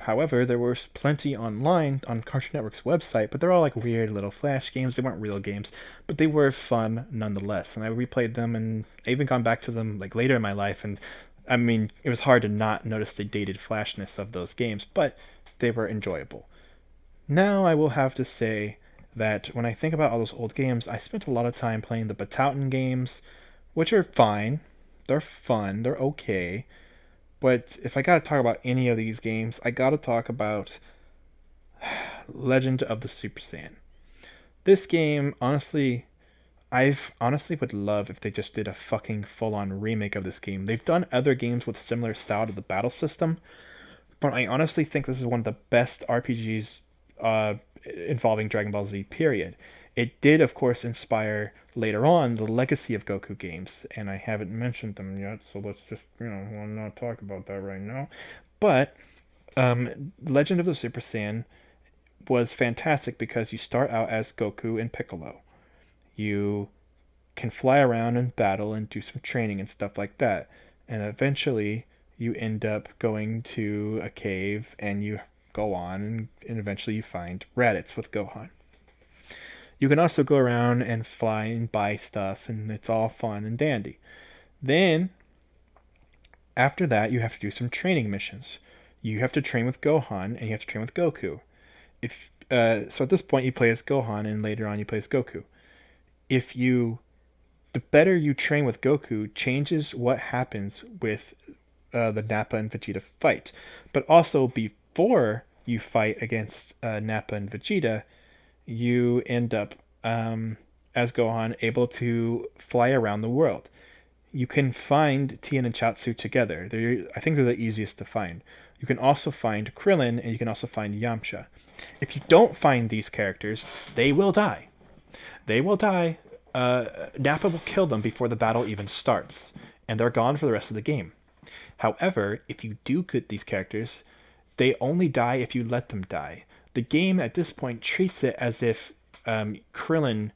However, there was plenty online on Cartoon Network's website, but they're all like weird little flash games. They weren't real games, but they were fun nonetheless, and I replayed them, and I even gone back to them like later in my life, and I mean, it was hard to not notice the dated flashness of those games, but they were enjoyable. Now I will have to say that when I think about all those old games, I spent a lot of time playing the Battalion games, which are fine. They're fun. They're okay. But if I gotta talk about any of these games, I gotta talk about Legend of the Super Saiyan. This game, honestly, would love if they just did a fucking full-on remake of this game. They've done other games with similar style to the battle system, but I honestly think this is one of the best RPGs involving Dragon Ball Z, period. It did, of course, inspire later on the Legacy of Goku games, and I haven't mentioned them yet, so let's just, we'll not talk about that right now. But Legend of the Super Saiyan was fantastic because you start out as Goku and Piccolo. You can fly around and battle and do some training and stuff like that, and eventually you end up going to a cave and you go on and eventually you find Raditz with Gohan. You can also go around and fly and buy stuff, and it's all fun and dandy. Then, after that, you have to do some training missions. You have to train with Gohan, and you have to train with Goku. So at this point, you play as Gohan, and later on, you play as Goku. The better you train with Goku, changes what happens with the Nappa and Vegeta fight. But also, before you fight against Nappa and Vegeta, you end up, as Gohan, able to fly around the world. You can find Tien and Chiaotzu together. I think they're the easiest to find. You can also find Krillin, and you can also find Yamcha. If you don't find these characters, they will die. They will die. Nappa will kill them before the battle even starts, and they're gone for the rest of the game. However, if you do get these characters, they only die if you let them die. The game at this point treats it as if Krillin,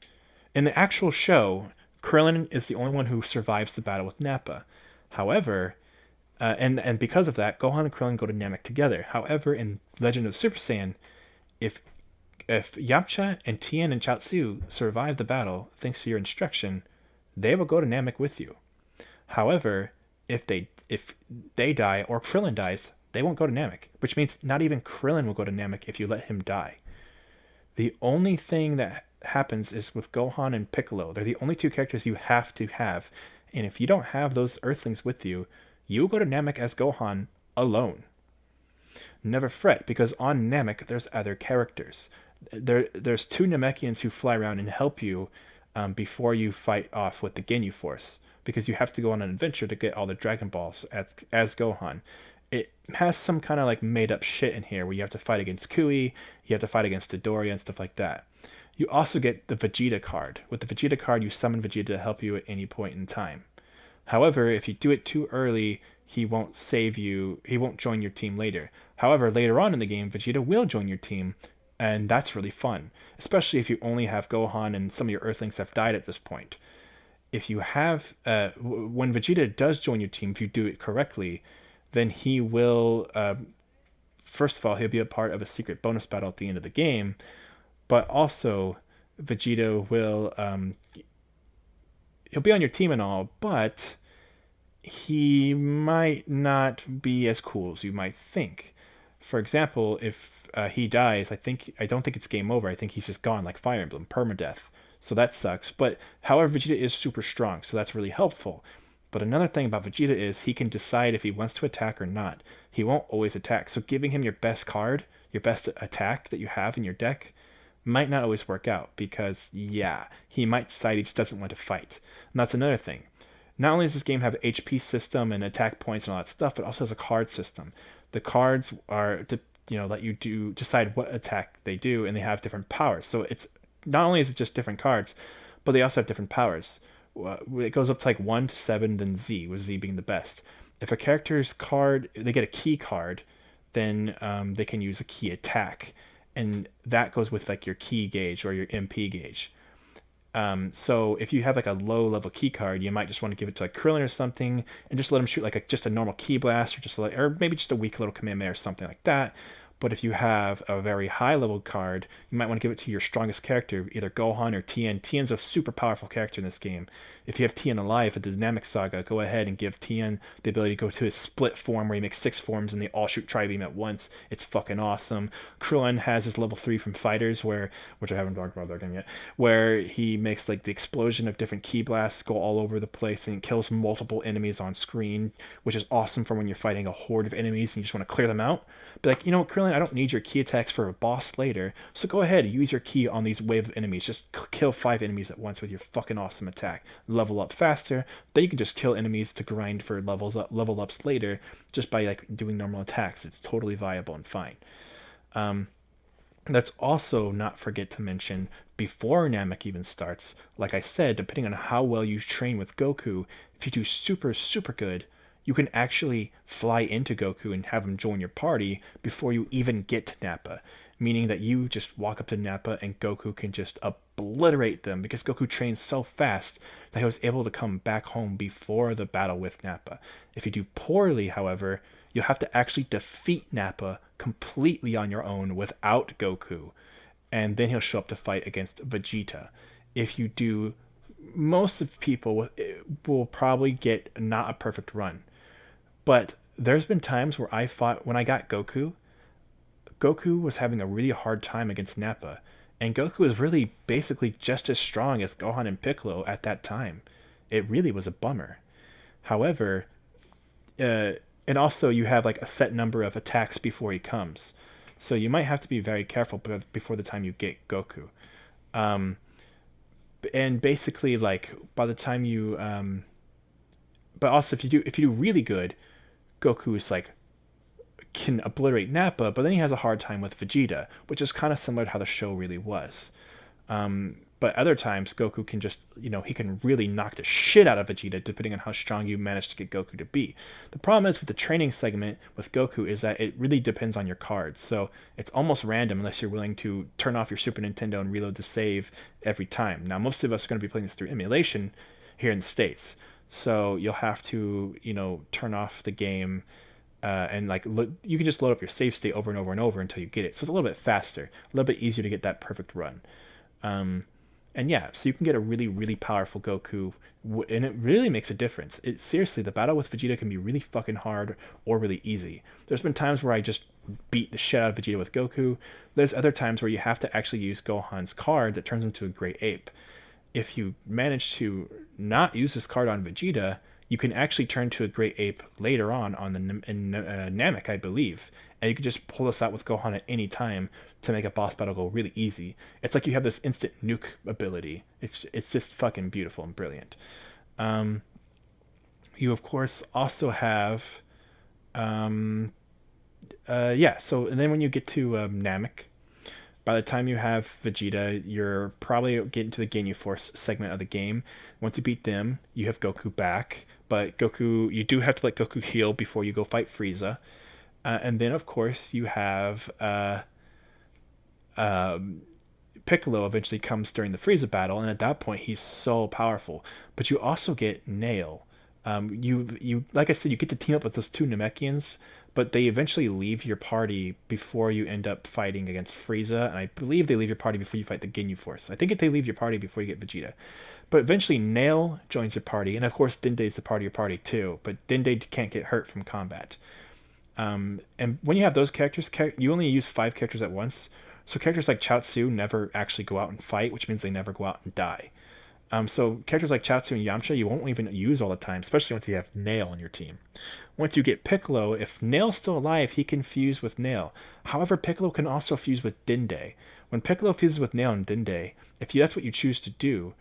in the actual show, Krillin is the only one who survives the battle with Nappa. However, and because of that, Gohan and Krillin go to Namek together. However, in Legend of Super Saiyan, if Yamcha and Tien and Chiaotzu survive the battle thanks to your instruction, they will go to Namek with you. However, if they die or Krillin dies, they won't go to Namek, which means not even Krillin will go to Namek if you let him die. The only thing that happens is with Gohan and Piccolo. They're the only two characters you have to have, and if you don't have those Earthlings with you, you will go to Namek as Gohan alone. never fret, because on Namek there's other characters. There's two Namekians who fly around and help you before you fight off with the Ginyu Force, because you have to go on an adventure to get all the Dragon Balls as Gohan. It has some kind of like made up shit in here where you have to fight against Kui, you have to fight against Dodoria and stuff like that. You also get the Vegeta card. With the Vegeta card, you summon Vegeta to help you at any point in time. However, if you do it too early, he won't save you. He won't join your team later. However, later on in the game, Vegeta will join your team, and that's really fun, especially if you only have Gohan and some of your Earthlings have died at this point. If you have, when Vegeta does join your team, if you do it correctly, then he will, first of all, he'll be a part of a secret bonus battle at the end of the game, but also Vegeta will, he'll be on your team and all, but he might not be as cool as you might think. For example, if he dies, I don't think it's game over. I think he's just gone, like Fire Emblem, permadeath. So that sucks. But however, Vegeta is super strong, so that's really helpful. But another thing about Vegeta is he can decide if he wants to attack or not. He won't always attack. So giving him your best card, your best attack that you have in your deck, might not always work out because, yeah, he might decide he just doesn't want to fight. And that's another thing. Not only does this game have an HP system and attack points and all that stuff, but also has a card system. The cards are to let you decide what attack they do, and they have different powers. So it's not only is it just different cards, but they also have different powers. It goes up to like 1 to 7, then Z, with Z being the best. If a character's card, they get a key card, then they can use a key attack, and that goes with like your key gauge or your MP gauge. So if you have like a low level key card, you might just want to give it to like Krillin or something, and just let him shoot like just a normal key blast, or maybe just a weak little Kamehameha or something like that. But if you have a very high level card, you might want to give it to your strongest character, either Gohan or Tien. Tien's a super powerful character in this game. If you have Tien alive at the Namek Saga, go ahead and give Tien the ability to go to his split form where he makes 6 forms and they all shoot Tri-Beam at once. It's fucking awesome. Krillin has his level 3 from Fighters, which I haven't talked about that game yet, where he makes like the explosion of different key blasts go all over the place and kills multiple enemies on screen, which is awesome for when you're fighting a horde of enemies and you just want to clear them out. Be like, Krillin, I don't need your key attacks for a boss later, so go ahead, use your key on these wave of enemies. Just kill 5 enemies at once with your fucking awesome attack. Level up faster, then you can just kill enemies to grind for level ups later, just by like doing normal attacks. It's totally viable and fine. Let's also not forget to mention, before Namek even starts, like I said, depending on how well you train with Goku, if you do super, super good, you can actually fly into Goku and have him join your party before you even get to Nappa. Meaning that you just walk up to Nappa and Goku can just obliterate them, because Goku trains so fast that he was able to come back home before the battle with Nappa. If you do poorly, however, you'll have to actually defeat Nappa completely on your own without Goku, and then he'll show up to fight against Vegeta. If you do, most of people will probably get not a perfect run. But there's been times where I fought, when I got Goku was having a really hard time against Nappa, and Goku was really basically just as strong as Gohan and Piccolo at that time. It really was a bummer. However, and also you have like a set number of attacks before he comes, so you might have to be very careful before the time you get Goku. And basically, like, by the time you but also if you do really good, Goku is like can obliterate Nappa, but then he has a hard time with Vegeta, which is kind of similar to how the show really was. But other times Goku can just, he can really knock the shit out of Vegeta depending on how strong you manage to get Goku to be. The problem is with the training segment with Goku is that it really depends on your cards, so it's almost random unless you're willing to turn off your Super Nintendo and reload the save every time. Now, most of us are going to be playing this through emulation here in the States, so you'll have to, turn off the game and you can just load up your save state over and over and over until you get it. So it's a little bit faster, a little bit easier to get that perfect run. And yeah, so you can get a really, really powerful Goku, and it really makes a difference. Seriously, the battle with Vegeta can be really fucking hard or really easy. There's been times where I just beat the shit out of Vegeta with Goku. There's other times where you have to actually use Gohan's card that turns into a Great Ape. If you manage to not use this card on Vegeta, you can actually turn to a Great Ape later on the Namek, I believe, and you can just pull this out with Gohan at any time to make a boss battle go really easy. It's like you have this instant nuke ability. It's just fucking beautiful and brilliant. Um, you of course also have, yeah. So and then when you get to Namek, by the time you have Vegeta, you're probably getting to the Ginyu Force segment of the game. Once you beat them, you have Goku back. But Goku, you do have to let Goku heal before you go fight Frieza. And then, of course, you have Piccolo eventually comes during the Frieza battle, and at that point, he's so powerful. But you also get Nail. You like I said, you get to team up with those two Namekians, but they eventually leave your party before you end up fighting against Frieza, and I believe they leave your party before you fight the Ginyu Force. I think they leave your party before you get Vegeta. But eventually Nail joins your party, and of course Dende's the part of your party too, but Dende can't get hurt from combat. And when you have those characters, you only use 5 characters at once, so characters like Chaozu never actually go out and fight, which means they never go out and die. So characters like Chaozu and Yamcha you won't even use all the time, especially once you have Nail on your team. Once you get Piccolo, if Nail's still alive, he can fuse with Nail. However, Piccolo can also fuse with Dende. When Piccolo fuses with Nail and Dende, if that's what you choose to do,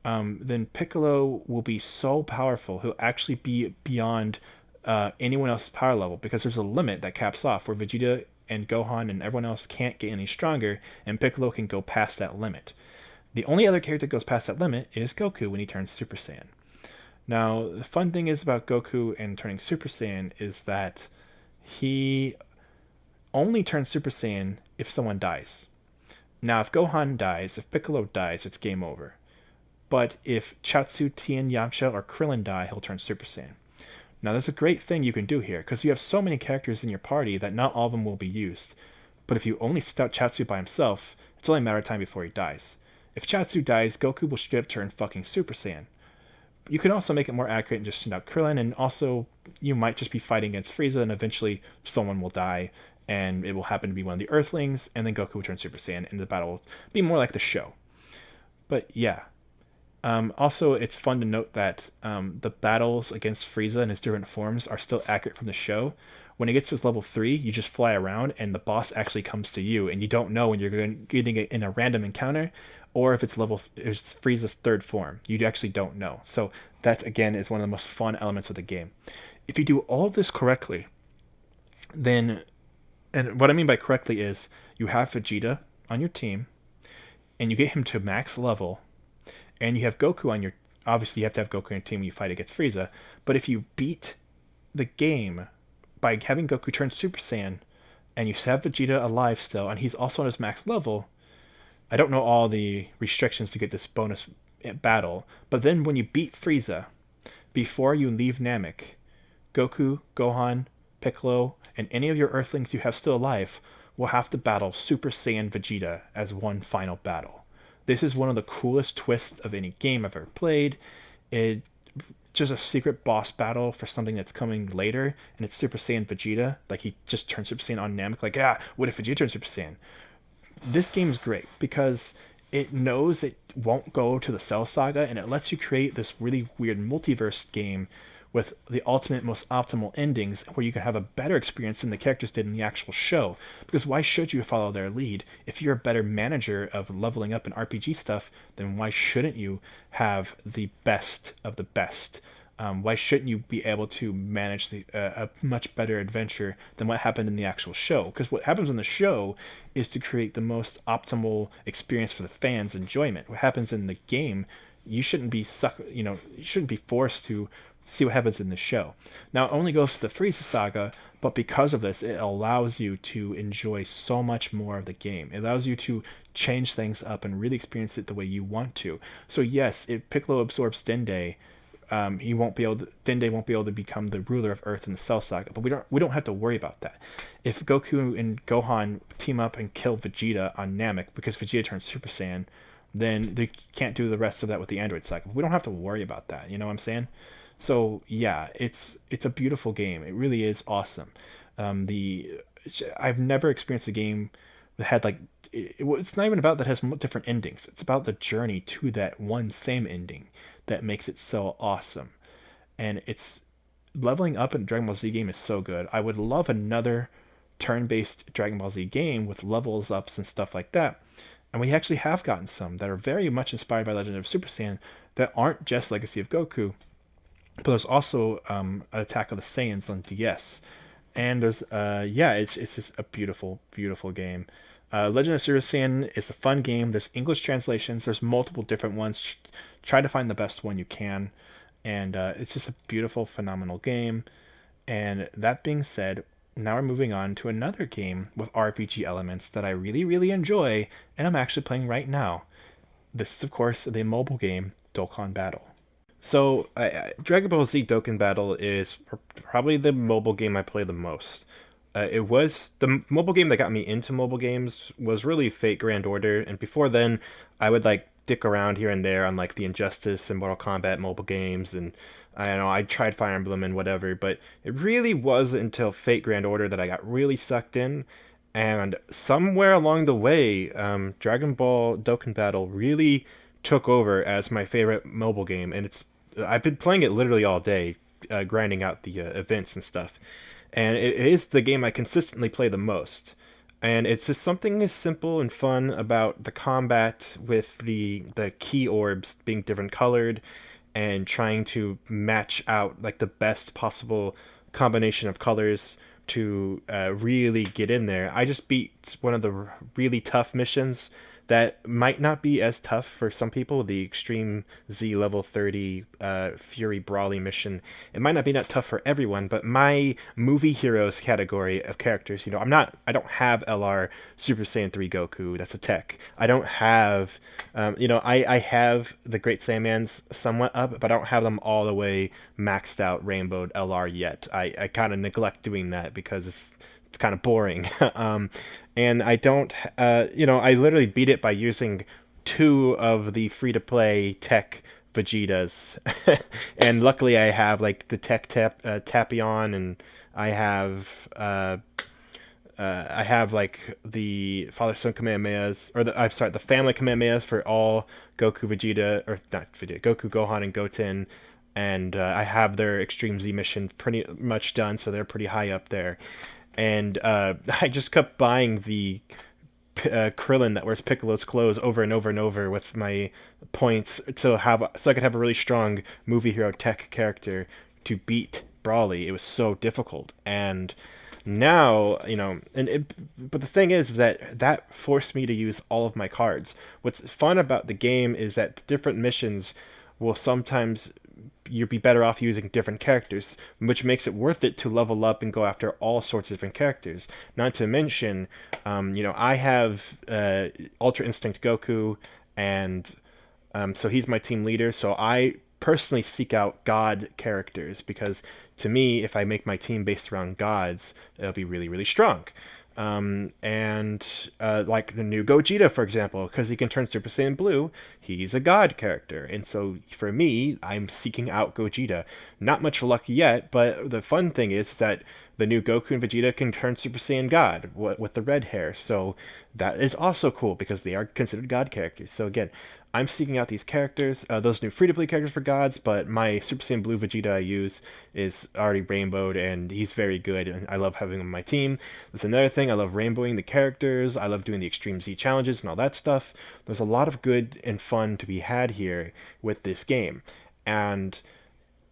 then Piccolo will be so powerful, he'll actually be beyond anyone else's power level, because there's a limit that caps off where Vegeta and Gohan and everyone else can't get any stronger, and Piccolo can go past that limit. The only other character that goes past that limit is Goku when he turns Super Saiyan. Now, the fun thing is about Goku and turning Super Saiyan is that he only turns Super Saiyan if someone dies. Now, if Gohan dies, if Piccolo dies, it's game over. But if Chaozu, Tien, Yamcha, or Krillin die, he'll turn Super Saiyan. Now, there's a great thing you can do here, because you have so many characters in your party that not all of them will be used. But if you only sit out Chaozu by himself, it's only a matter of time before he dies. If Chaozu dies, Goku will straight up turn fucking Super Saiyan. You can also make it more accurate and just send out Krillin, and also you might just be fighting against Frieza, and eventually someone will die, and it will happen to be one of the Earthlings, and then Goku will turn Super Saiyan, and the battle will be more like the show. But yeah. Also, it's fun to note that the battles against Frieza in his different forms are still accurate from the show. When it gets to his level 3, you just fly around, and the boss actually comes to you, and you don't know when you're getting it in a random encounter, or if it's Frieza's 3rd form. You actually don't know. So that, again, is one of the most fun elements of the game. If you do all of this correctly, then, and what I mean by correctly is, you have Vegeta on your team, and you get him to max level, and you have Goku on your... Obviously, you have to have Goku on your team when you fight against Frieza, but if you beat the game by having Goku turn Super Saiyan, and you have Vegeta alive still, and he's also on his max level... I don't know all the restrictions to get this bonus battle, but then when you beat Frieza, before you leave Namek, Goku, Gohan, Piccolo, and any of your Earthlings you have still alive will have to battle Super Saiyan Vegeta as one final battle. This is one of the coolest twists of any game I've ever played. It's just a secret boss battle for something that's coming later, and it's Super Saiyan Vegeta. Like, he just turns Super Saiyan on Namek, like, what if Vegeta turns Super Saiyan? This game's great because it knows it won't go to the Cell Saga, and it lets you create this really weird multiverse game with the ultimate, most optimal endings where you can have a better experience than the characters did in the actual show. Because why should you follow their lead? If you're a better manager of leveling up and RPG stuff, then why shouldn't you have the best of the best? Why shouldn't you be able to manage a much better adventure than what happened in the actual show? Because what happens in the show is to create the most optimal experience for the fans' enjoyment. What happens in the game, you shouldn't be you shouldn't be forced to see what happens in the show. Now, it only goes to the Frieza saga, but because of this, it allows you to enjoy so much more of the game. It allows you to change things up and really experience it the way you want to. So yes, if Piccolo absorbs Dende, Dende won't be able to become the ruler of Earth in the Cell Saga, but we don't have to worry about that. If Goku and Gohan team up and kill Vegeta on Namek because Vegeta turns Super Saiyan, then they can't do the rest of that with the Android Saga. We don't have to worry about that. You know what I'm saying? So yeah, it's a beautiful game. It really is awesome. I've never experienced a game that had it's not even about that has different endings. It's about the journey to that one same ending that makes it so awesome. and it's leveling up in a Dragon Ball Z game is so good. I would love another turn-based Dragon Ball Z game with levels ups and stuff like that. And we actually have gotten some that are very much inspired by Legend of Super Saiyan that aren't just Legacy of Goku, but there's also Attack of the Saiyans on DS. And there's it's just a beautiful, beautiful game. Legend of Super Saiyan is a fun game. There's English translations. There's multiple different ones. Try to find the best one you can, and it's just a beautiful, phenomenal game. And that being said, now we're moving on to another game with RPG elements that I really, really enjoy, and I'm actually playing right now. This is, of course, the mobile game Dokkan Battle. So, Dragon Ball Z Dokkan Battle is probably the mobile game I play the most. It was the mobile game that got me into mobile games was really Fate Grand Order, and before then, I would like dick around here and there on like the Injustice and Mortal Kombat mobile games, and I don't know, I tried Fire Emblem and whatever, but it really was until Fate Grand Order that I got really sucked in, and somewhere along the way, Dragon Ball Dokkan Battle really took over as my favorite mobile game, and I've been playing it literally all day, grinding out the events and stuff. And it is the game I consistently play the most. And it's just something as simple and fun about the combat with the key orbs being different colored and trying to match out like the best possible combination of colors to really get in there. I just beat one of the really tough missions that might not be as tough for some people, the Extreme Z level 30 Fury Brawly mission. It might not be that tough for everyone, but my movie heroes category of characters, I don't have LR Super Saiyan 3 Goku, that's a tech. I don't have, I have the Great Saiyans somewhat up, but I don't have them all the way maxed out rainbowed LR yet. I kind of neglect doing that because it's kind of boring. And I don't, I literally beat it by using 2 of the free-to-play tech Vegetas. And luckily I have like the tech Tapion, and I have like the Father-Son Kamehamehas, or the family Kamehamehas for all Goku, Vegeta, or not Vegeta, Goku, Gohan, and Goten. And I have their Extreme Z mission pretty much done, so they're pretty high up there. And I just kept buying the Krillin that wears Piccolo's clothes over and over and over with my points so I could have a really strong movie hero tech character to beat Brawly. It was so difficult, and now but the thing is that forced me to use all of my cards. What's fun about the game is that the different missions will sometimes you'd be better off using different characters, which makes it worth it to level up and go after all sorts of different characters. Not to mention, I have Ultra Instinct Goku, and so he's my team leader. So I personally seek out God characters because, to me, if I make my team based around gods, it'll be really, really strong. Like the new Gogeta, for example, because he can turn Super Saiyan Blue, he's a god character. And so for me, I'm seeking out Gogeta. Not much luck yet, but the fun thing is that the new Goku and Vegeta can turn Super Saiyan God with the red hair. So that is also cool because they are considered god characters. So again, I'm seeking out these characters, those new free-to-play characters for gods, but my Super Saiyan Blue Vegeta I use is already rainbowed, and he's very good, and I love having him on my team. That's another thing, I love rainbowing the characters, I love doing the Extreme Z challenges and all that stuff. There's a lot of good and fun to be had here with this game, and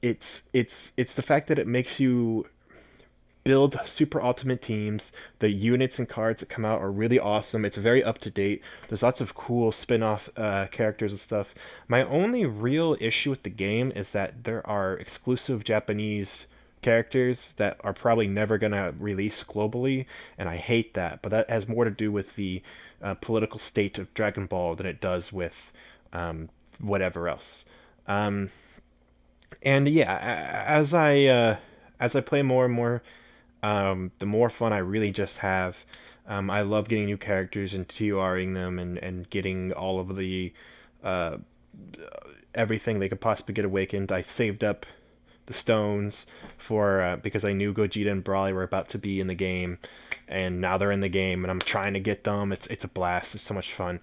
it's the fact that it makes you build super ultimate teams. The units and cards that come out are really awesome. It's very up to date. There's lots of cool spin-off characters and stuff. My only real issue with the game is that there are exclusive Japanese characters that are probably never going to release globally, and I hate that. But that has more to do with the political state of Dragon Ball than it does with whatever else. And yeah, as I play more and more, the more fun I really just have. I love getting new characters and TRing them and getting all of the everything they could possibly get awakened. I saved up the stones for because I knew Gogeta and Brawly were about to be in the game, and now they're in the game, and I'm trying to get them. It's a blast. It's so much fun.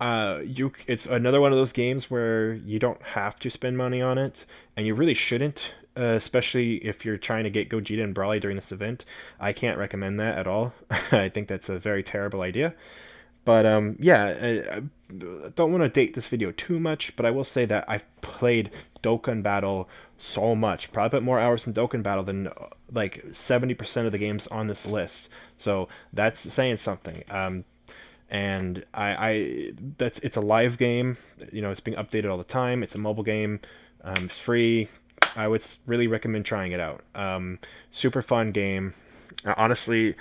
It's another one of those games where you don't have to spend money on it, and you really shouldn't, especially if you're trying to get Gogeta and Brawly during this event. I can't recommend that at all. I think that's a very terrible idea. But yeah, I don't want to date this video too much, but I will say that I've played Dokkan Battle so much. Probably put more hours in Dokkan Battle than like 70% of the games on this list. So that's saying something. And it's a live game. You know, it's being updated all the time. It's a mobile game. It's free. I would really recommend trying it out. Super fun game. Honestly,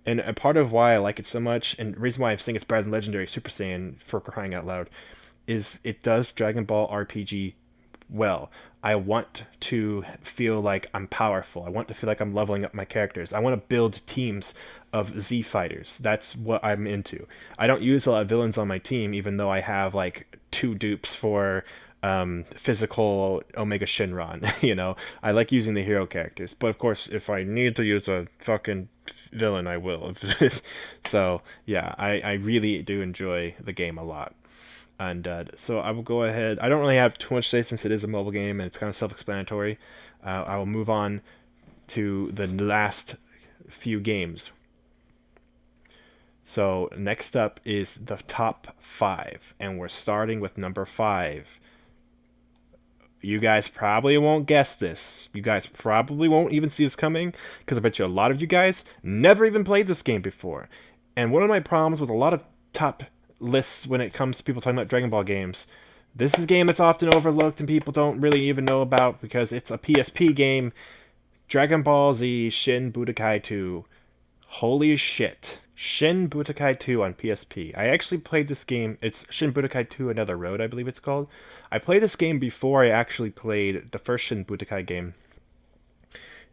and a part of why I like it so much, and the reason why I'm saying it's better than Legendary Super Saiyan, for crying out loud, is it does Dragon Ball RPG well. I want to feel like I'm powerful. I want to feel like I'm leveling up my characters. I want to build teams of Z fighters. That's what I'm into. I don't use a lot of villains on my team, even though I have like 2 dupes for physical Omega Shenron. You know, I like using the hero characters, but of course, if I need to use a fucking villain, I will. So yeah, I really do enjoy the game a lot. And so I will go ahead. I don't really have too much to say since it is a mobile game and it's kind of self-explanatory. I will move on to the last few games. So next up is the top 5, and we're starting with number 5. You guys probably won't guess this. You guys probably won't even see this coming, because I bet you a lot of you guys never even played this game before. And one of my problems with a lot of top lists when it comes to people talking about Dragon Ball games, this is a game that's often overlooked and people don't really even know about because it's a PSP game. Dragon Ball Z Shin Budokai 2. Holy shit. Shin Budokai 2 on PSP. I actually played this game. It's Shin Budokai 2 Another Road, I believe it's called. I played this game before I actually played the first Shin Budokai game.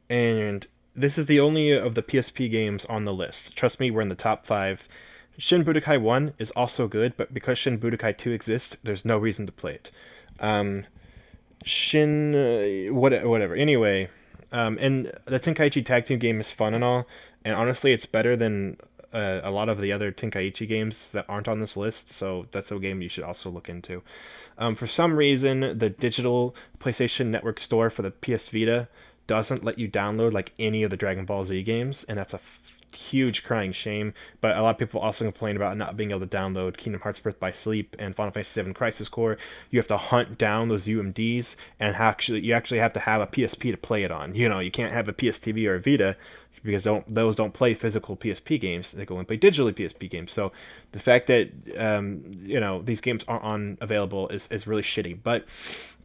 And this is the only of the PSP games on the list. Trust me, we're in the top 5. Shin Budokai 1 is also good, but because Shin Budokai 2 exists, there's no reason to play it. Whatever. Anyway, and the Tenkaichi Tag Team game is fun and all, and honestly, it's better than a lot of the other Tenkaichi games that aren't on this list, so that's a game you should also look into. For some reason, the digital PlayStation Network store for the PS Vita doesn't let you download like any of the Dragon Ball Z games, and that's a huge crying shame. But a lot of people also complain about not being able to download Kingdom Hearts Birth by Sleep and Final Fantasy VII Crisis Core. You have to hunt down those UMDs, and you actually have to have a PSP to play it on. You know, you can't have a PSTV or a Vita because those don't play physical PSP games. They go and play digitally PSP games. So the fact that these games aren't available is really shitty. But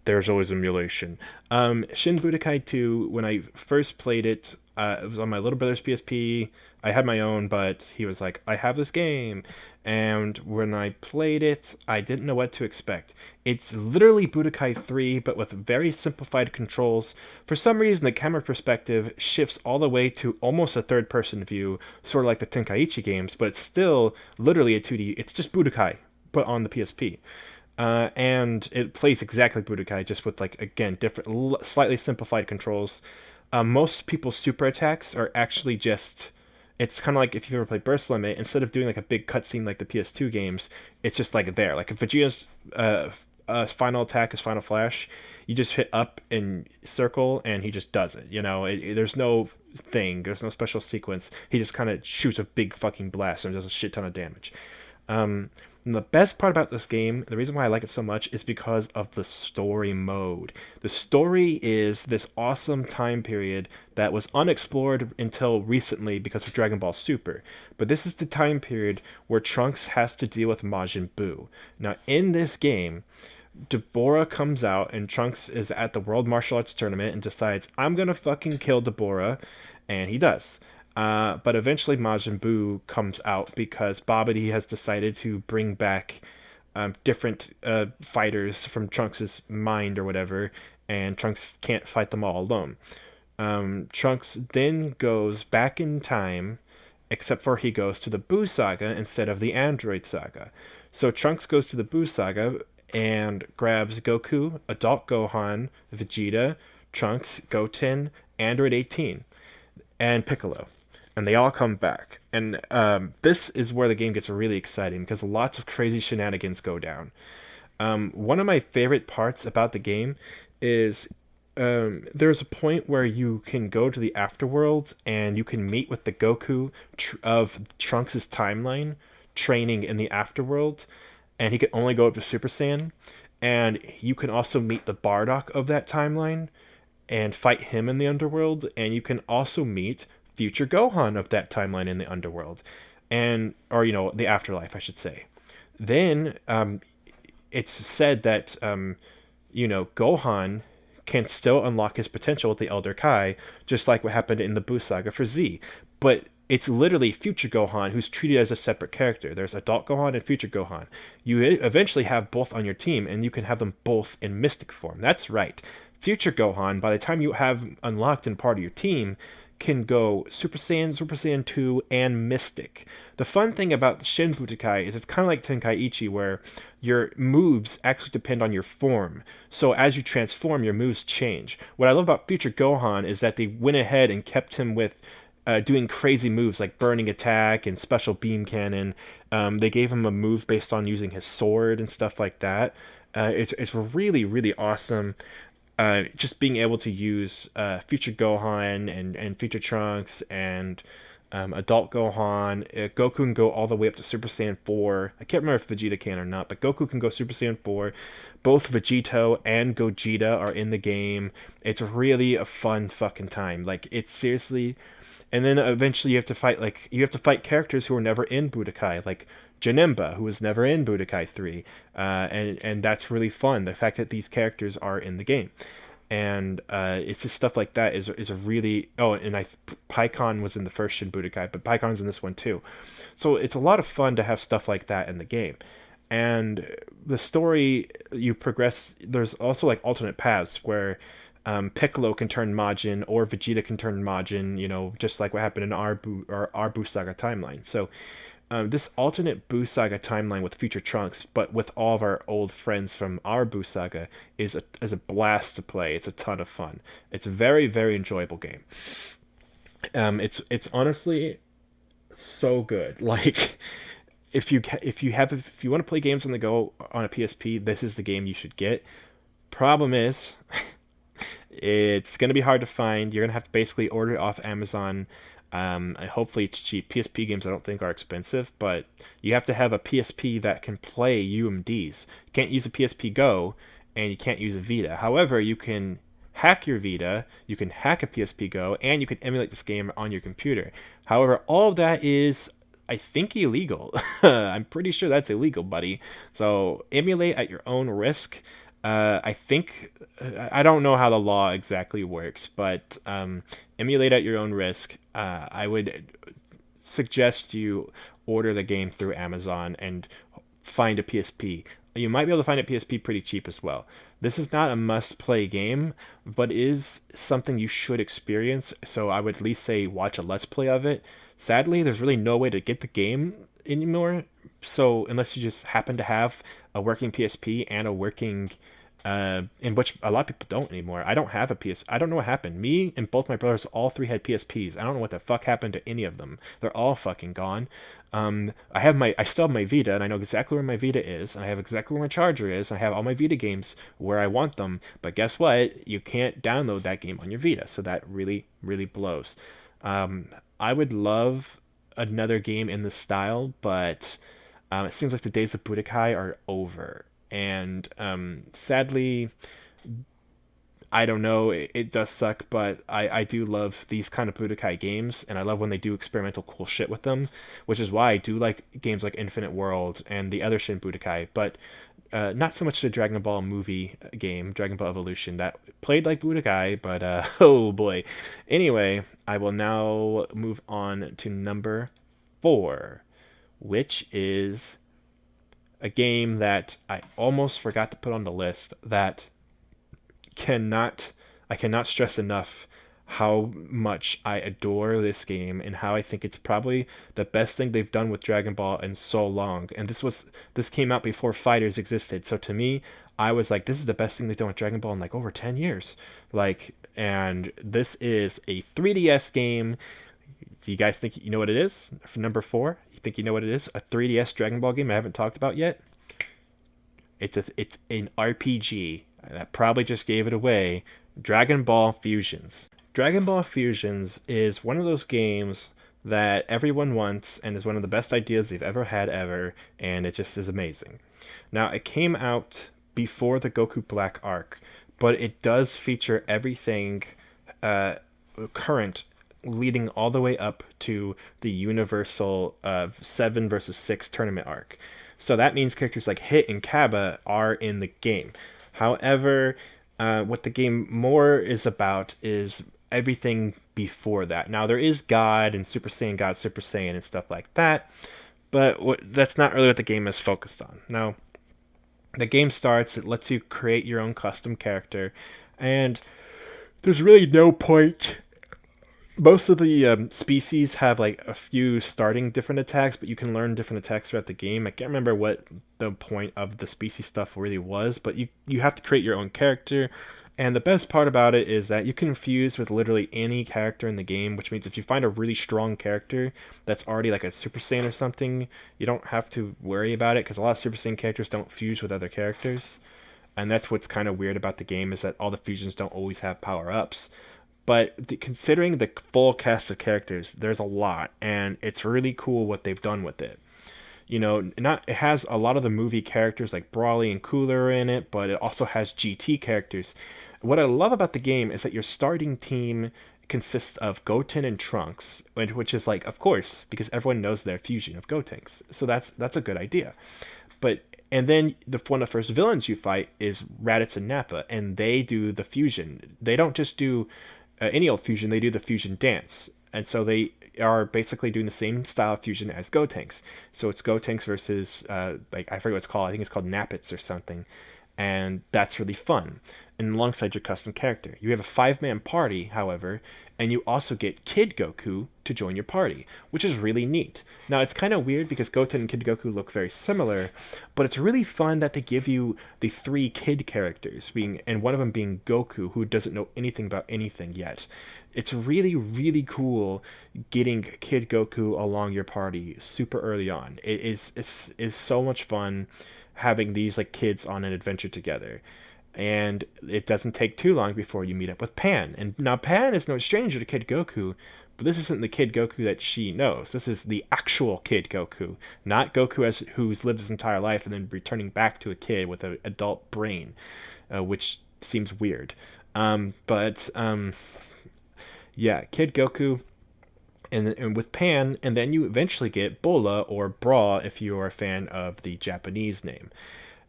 there's always emulation. Shin Budokai 2, when I first played it, it was on my little brother's PSP. I had my own, but he was like, I have this game. And when I played it, I didn't know what to expect. It's literally Budokai 3, but with very simplified controls. For some reason, the camera perspective shifts all the way to almost a third-person view, sort of like the Tenkaichi games, but it's still literally a 2D. It's just Budokai, but on the PSP. And it plays exactly Budokai, just with, like, again, different, slightly simplified controls. Most people's super attacks are actually just... It's kind of like if you've ever played Burst Limit, instead of doing like a big cutscene like the PS2 games, it's just like there. Like if Vegeta's final attack is Final Flash, you just hit up and circle and he just does it. You know, there's no thing, there's no special sequence. He just kind of shoots a big fucking blast and does a shit ton of damage. And the best part about this game, the reason why I like it so much, is because of the story mode. The story is this awesome time period that was unexplored until recently because of Dragon Ball Super. But this is the time period where Trunks has to deal with Majin Buu. Now, in this game, Deborah comes out and Trunks is at the World Martial Arts Tournament and decides, I'm gonna fucking kill Deborah, and he does. But eventually Majin Buu comes out because Babidi has decided to bring back different fighters from Trunks' mind or whatever, and Trunks can't fight them all alone. Trunks then goes back in time, except for he goes to the Buu Saga instead of the Android Saga. So Trunks goes to the Buu Saga and grabs Goku, Adult Gohan, Vegeta, Trunks, Goten, Android 18, and Piccolo. and they all come back. And this is where the game gets really exciting because lots of crazy shenanigans go down. One of my favorite parts about the game is there's a point where you can go to the afterworlds and you can meet with the Goku of Trunks' timeline training in the afterworld, and he can only go up to Super Saiyan. And you can also meet the Bardock of that timeline and fight him in the underworld, and you can also meet future Gohan of that timeline in the underworld, and or the afterlife, I should say. Then it's said that Gohan can still unlock his potential with the Elder Kai, just like what happened in the Buu Saga for Z. But it's literally future Gohan who's treated as a separate character. There's adult Gohan and future Gohan. You eventually have both on your team, and you can have them both in mystic form. That's right. Future Gohan, by the time you have unlocked and part of your team, can go Super Saiyan, Super Saiyan 2, and Mystic. The fun thing about Shin Budokai is it's kind of like Tenkaichi, where your moves actually depend on your form. So as you transform, your moves change. What I love about Future Gohan is that they went ahead and kept him with doing crazy moves like Burning Attack and Special Beam Cannon. They gave him a move based on using his sword and stuff like that. It's really, really awesome. Just being able to use Future Gohan and Future Trunks and Adult Gohan. Goku can go all the way up to Super Saiyan 4. I can't remember if Vegeta can or not, but Goku can go Super Saiyan 4. Both Vegito and Gogeta are in the game. It's really a fun fucking time. Like, it's seriously... And then eventually you have to fight characters who were never in Budokai, like Janemba, who was never in Budokai 3. And that's really fun, the fact that these characters are in the game. And it's just stuff like that is a really... Oh, and Paikon was in the first Shin Budokai, but Paikon's in this one too. So it's a lot of fun to have stuff like that in the game. And the story, you progress... There's also like alternate paths where... Piccolo can turn Majin, or Vegeta can turn Majin, just like what happened in our Buu Saga timeline. So this alternate Buu Saga timeline with future Trunks, but with all of our old friends from our Buu Saga, is a blast to play. It's a ton of fun. It's a very, very enjoyable game. It's honestly so good. Like, if you want to play games on the go on a PSP, this is the game you should get. Problem is. It's going to be hard to find. You're going to have to basically order it off Amazon. And hopefully it's cheap. PSP games I don't think are expensive, but you have to have a PSP that can play UMDs. You can't use a PSP Go, and you can't use a Vita. However, you can hack your Vita, you can hack a PSP Go, and you can emulate this game on your computer. However, all of that is, I think, illegal. I'm pretty sure that's illegal, buddy. So emulate at your own risk. I think, I don't know how the law exactly works, but emulate at your own risk. I would suggest you order the game through Amazon and find a PSP. You might be able to find a PSP pretty cheap as well. This is not a must-play game, but is something you should experience, so I would at least say watch a Let's Play of it. Sadly, there's really no way to get the game anymore, so unless you just happen to have a working PSP and a working... in which a lot of people don't anymore. I don't have a PS. I don't know what happened. Me and both my brothers, all three had PSPs. I don't know what the fuck happened to any of them. They're all fucking gone. I still have my Vita, and I know exactly where my Vita is, and I have exactly where my charger is, and I have all my Vita games where I want them. But guess what? You can't download that game on your Vita, so that really, really blows. I would love another game in this style, but it seems like the days of Budokai are over. And sadly, I don't know, it does suck, but I do love these kind of Budokai games, and I love when they do experimental cool shit with them, which is why I do like games like Infinite World and the other Shin Budokai, but not so much the Dragon Ball movie game, Dragon Ball Evolution, that played like Budokai, but oh boy. Anyway, I will now move on to number 4, which is... a game that I almost forgot to put on the list that I cannot stress enough how much I adore this game and how I think it's probably the best thing they've done with Dragon Ball in so long. And this came out before Fighters existed. So to me, I was like, this is the best thing they've done with Dragon Ball in like over 10 years. And this is a 3DS game. Do you guys think you know what it is? For number 4, you think you know what it is? A 3DS Dragon Ball game I haven't talked about yet? It's an RPG. I probably just gave it away. Dragon Ball Fusions. Dragon Ball Fusions is one of those games that everyone wants and is one of the best ideas we've ever had ever, and it just is amazing. Now, it came out before the Goku Black arc, but it does feature everything current leading all the way up to the Universal 7 versus 6 tournament arc. So that means characters like Hit and Kaba are in the game. However, what the game more is about is everything before that. Now, there is God and Super Saiyan God, Super Saiyan, and stuff like that, but that's not really what the game is focused on. Now, the game starts, it lets you create your own custom character, and there's really no point. Most of the species have like a few starting different attacks, but you can learn different attacks throughout the game. I can't remember what the point of the species stuff really was, but you have to create your own character. And the best part about it is that you can fuse with literally any character in the game, which means if you find a really strong character that's already like a Super Saiyan or something, you don't have to worry about it, because a lot of Super Saiyan characters don't fuse with other characters. And that's what's kind of weird about the game, is that all the fusions don't always have power-ups. But considering the full cast of characters, there's a lot, and it's really cool what they've done with it. You know, it has a lot of the movie characters like Brawly and Cooler in it, but it also has GT characters. What I love about the game is that your starting team consists of Goten and Trunks, which is like, of course, because everyone knows their fusion of Gotenks. So that's a good idea. And then one of the first villains you fight is Raditz and Nappa, and they do the fusion. They don't just do any old fusion, they do the fusion dance. And so they are basically doing the same style of fusion as Gotenks. So it's Gotenks versus, I forget what it's called. I think it's called Nappets or something. And that's really fun. And alongside your custom character. You have a 5-man party, however, and you also get Kid Goku to join your party, which is really neat. Now, it's kind of weird because Goten and Kid Goku look very similar, but it's really fun that they give you the 3 kid characters, and one of them being Goku, who doesn't know anything about anything yet. It's really, really cool getting Kid Goku along your party super early on. It's so much fun having these like kids on an adventure together. And it doesn't take too long before you meet up with Pan. And now Pan is no stranger to Kid Goku, but this isn't the Kid Goku that she knows. This is the actual Kid Goku, not Goku who's lived his entire life and then returning back to a kid with an adult brain, which seems weird. Yeah, Kid Goku, and with Pan, and then you eventually get Bola or Bra if you are a fan of the Japanese name,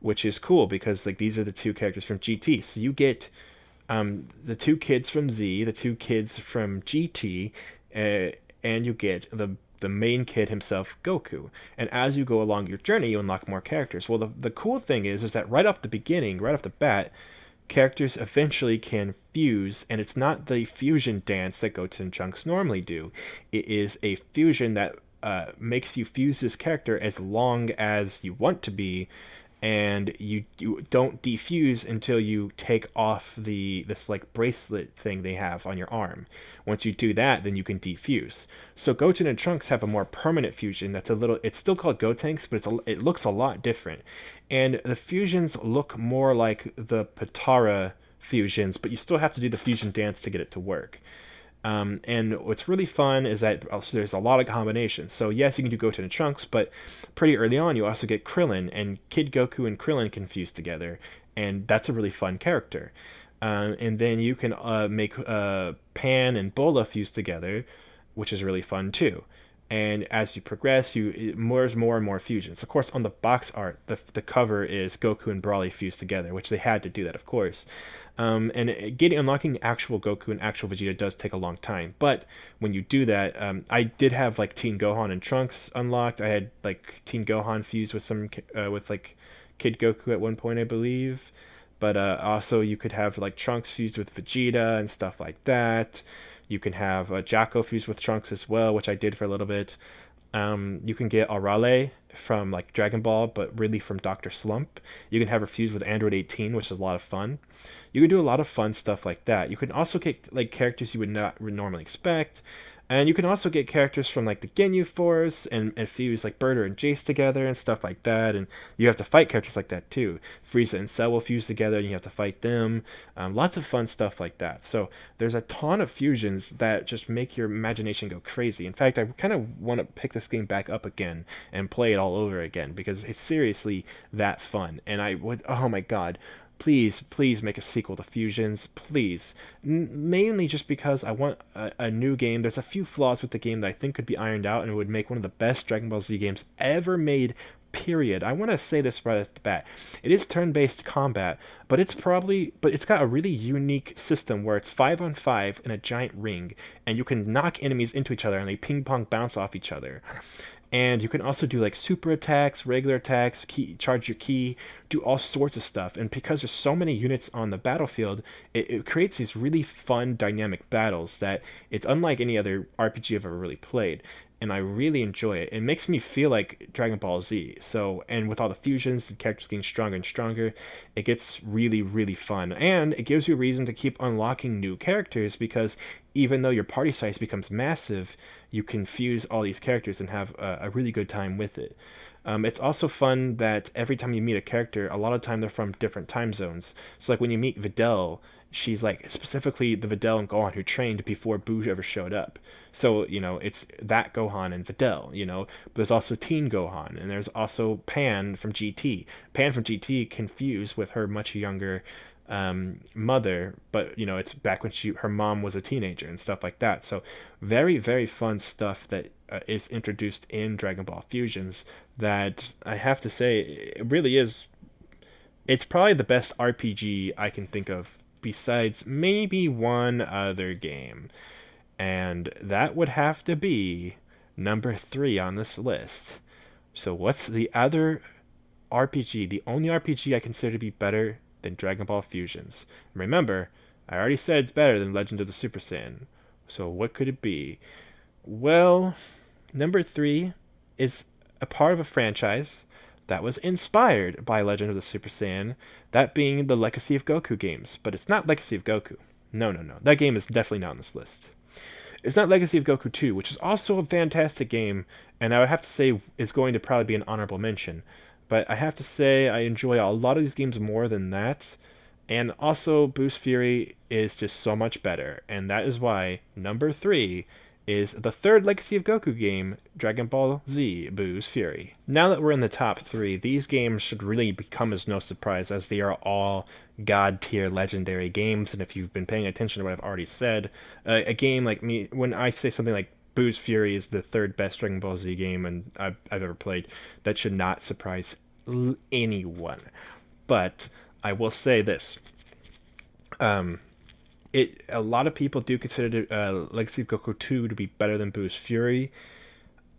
which is cool because like these are the 2 characters from GT. So you get the 2 kids from Z, the 2 kids from GT, and you get the main kid himself, Goku. And as you go along your journey, you unlock more characters. Well, the cool thing is that right off the bat, characters eventually can fuse, and it's not the fusion dance that Goten and Trunks normally do. It is a fusion that makes you fuse this character as long as you want to be, and you don't defuse until you take off this like bracelet thing they have on your arm. Once you do that, then you can defuse. So Goten and Trunks have a more permanent fusion it's still called Gotenks, but it looks a lot different. And the fusions look more like the Potara fusions, but you still have to do the fusion dance to get it to work. And what's really fun is that there's a lot of combinations. So yes, you can do Goten and Trunks, but pretty early on you also get Krillin, and Kid Goku and Krillin can fuse together, and that's a really fun character. And then you can make Pan and Bola fuse together, which is really fun too. And as you progress, there's more and more fusions. Of course, on the box art, the cover is Goku and Brawly fused together, which they had to do that, of course. And unlocking actual Goku and actual Vegeta does take a long time. But when you do that, I did have like Teen Gohan and Trunks unlocked. I had like Teen Gohan fused with with like Kid Goku at one point, I believe. But also you could have like Trunks fused with Vegeta and stuff like that. You can have Jacko fused with Trunks as well, which I did for a little bit. You can get Arale from like Dragon Ball, but really from Dr. Slump. You can have her fused with Android 18, which is a lot of fun. You can do a lot of fun stuff like that. You can also get like characters you would not normally expect. And you can also get characters from like the Ginyu Force and fuse like Birder and Jace together and stuff like that. And you have to fight characters like that too. Frieza and Cell will fuse together and you have to fight them. Lots of fun stuff like that. So there's a ton of fusions that just make your imagination go crazy. In fact, I kind of want to pick this game back up again and play it all over again because it's seriously that fun. And I would, oh my god, please make a sequel to Fusions, please. Mainly just because I want a new game. There's a few flaws with the game that I think could be ironed out and it would make one of the best Dragon Ball Z games ever made, period. I want to say this right off the bat. It is turn-based combat, but it's got a really unique system where it's 5-on-5 in a giant ring, and you can knock enemies into each other and they ping-pong bounce off each other. And you can also do like super attacks, regular attacks, charge your ki, do all sorts of stuff. And because there's so many units on the battlefield, it creates these really fun, dynamic battles that it's unlike any other RPG I've ever really played. And I really enjoy it. It makes me feel like Dragon Ball Z. So, and with all the fusions, the characters getting stronger and stronger, it gets really, really fun. And it gives you a reason to keep unlocking new characters because even though your party size becomes massive, you can fuse all these characters and have a really good time with it. It's also fun that every time you meet a character, a lot of time they're from different time zones. So like when you meet Videl, she's like specifically the Videl and Gohan who trained before Boo ever showed up. So, it's that Gohan and Videl, but there's also Teen Gohan, and there's also Pan from GT. Pan from GT can fuse with her much younger mother, but it's back when her mom was a teenager and stuff like that. So very, very fun stuff that is introduced in Dragon Ball Fusions that I have to say it really is. It's probably the best RPG I can think of besides maybe one other game, and that would have to be number 3 on this list. So what's the other RPG, the only RPG I consider to be better than Dragon Ball Fusions? Remember, I already said it's better than Legend of the Super Saiyan. So what could it be? Well, number 3 is a part of a franchise that was inspired by Legend of the Super Saiyan, that being the Legacy of Goku games. But it's not Legacy of Goku. No. That game is definitely not on this list. It's not Legacy of Goku 2, which is also a fantastic game, and I would have to say is going to probably be an honorable mention. But I have to say I enjoy a lot of these games more than that. And also Boost Fury is just so much better. And that is why number 3 is the third Legacy of Goku game, Dragon Ball Z Boost Fury. Now that we're in the top 3, these games should really become as no surprise as they are all god tier legendary games. And if you've been paying attention to what I've already said, a game like me, when I say something like Boost Fury is the third best Dragon Ball Z game and I've ever played, that should not surprise anyone. But I will say this. A lot of people do consider Legacy of Goku 2 to be better than Boost Fury.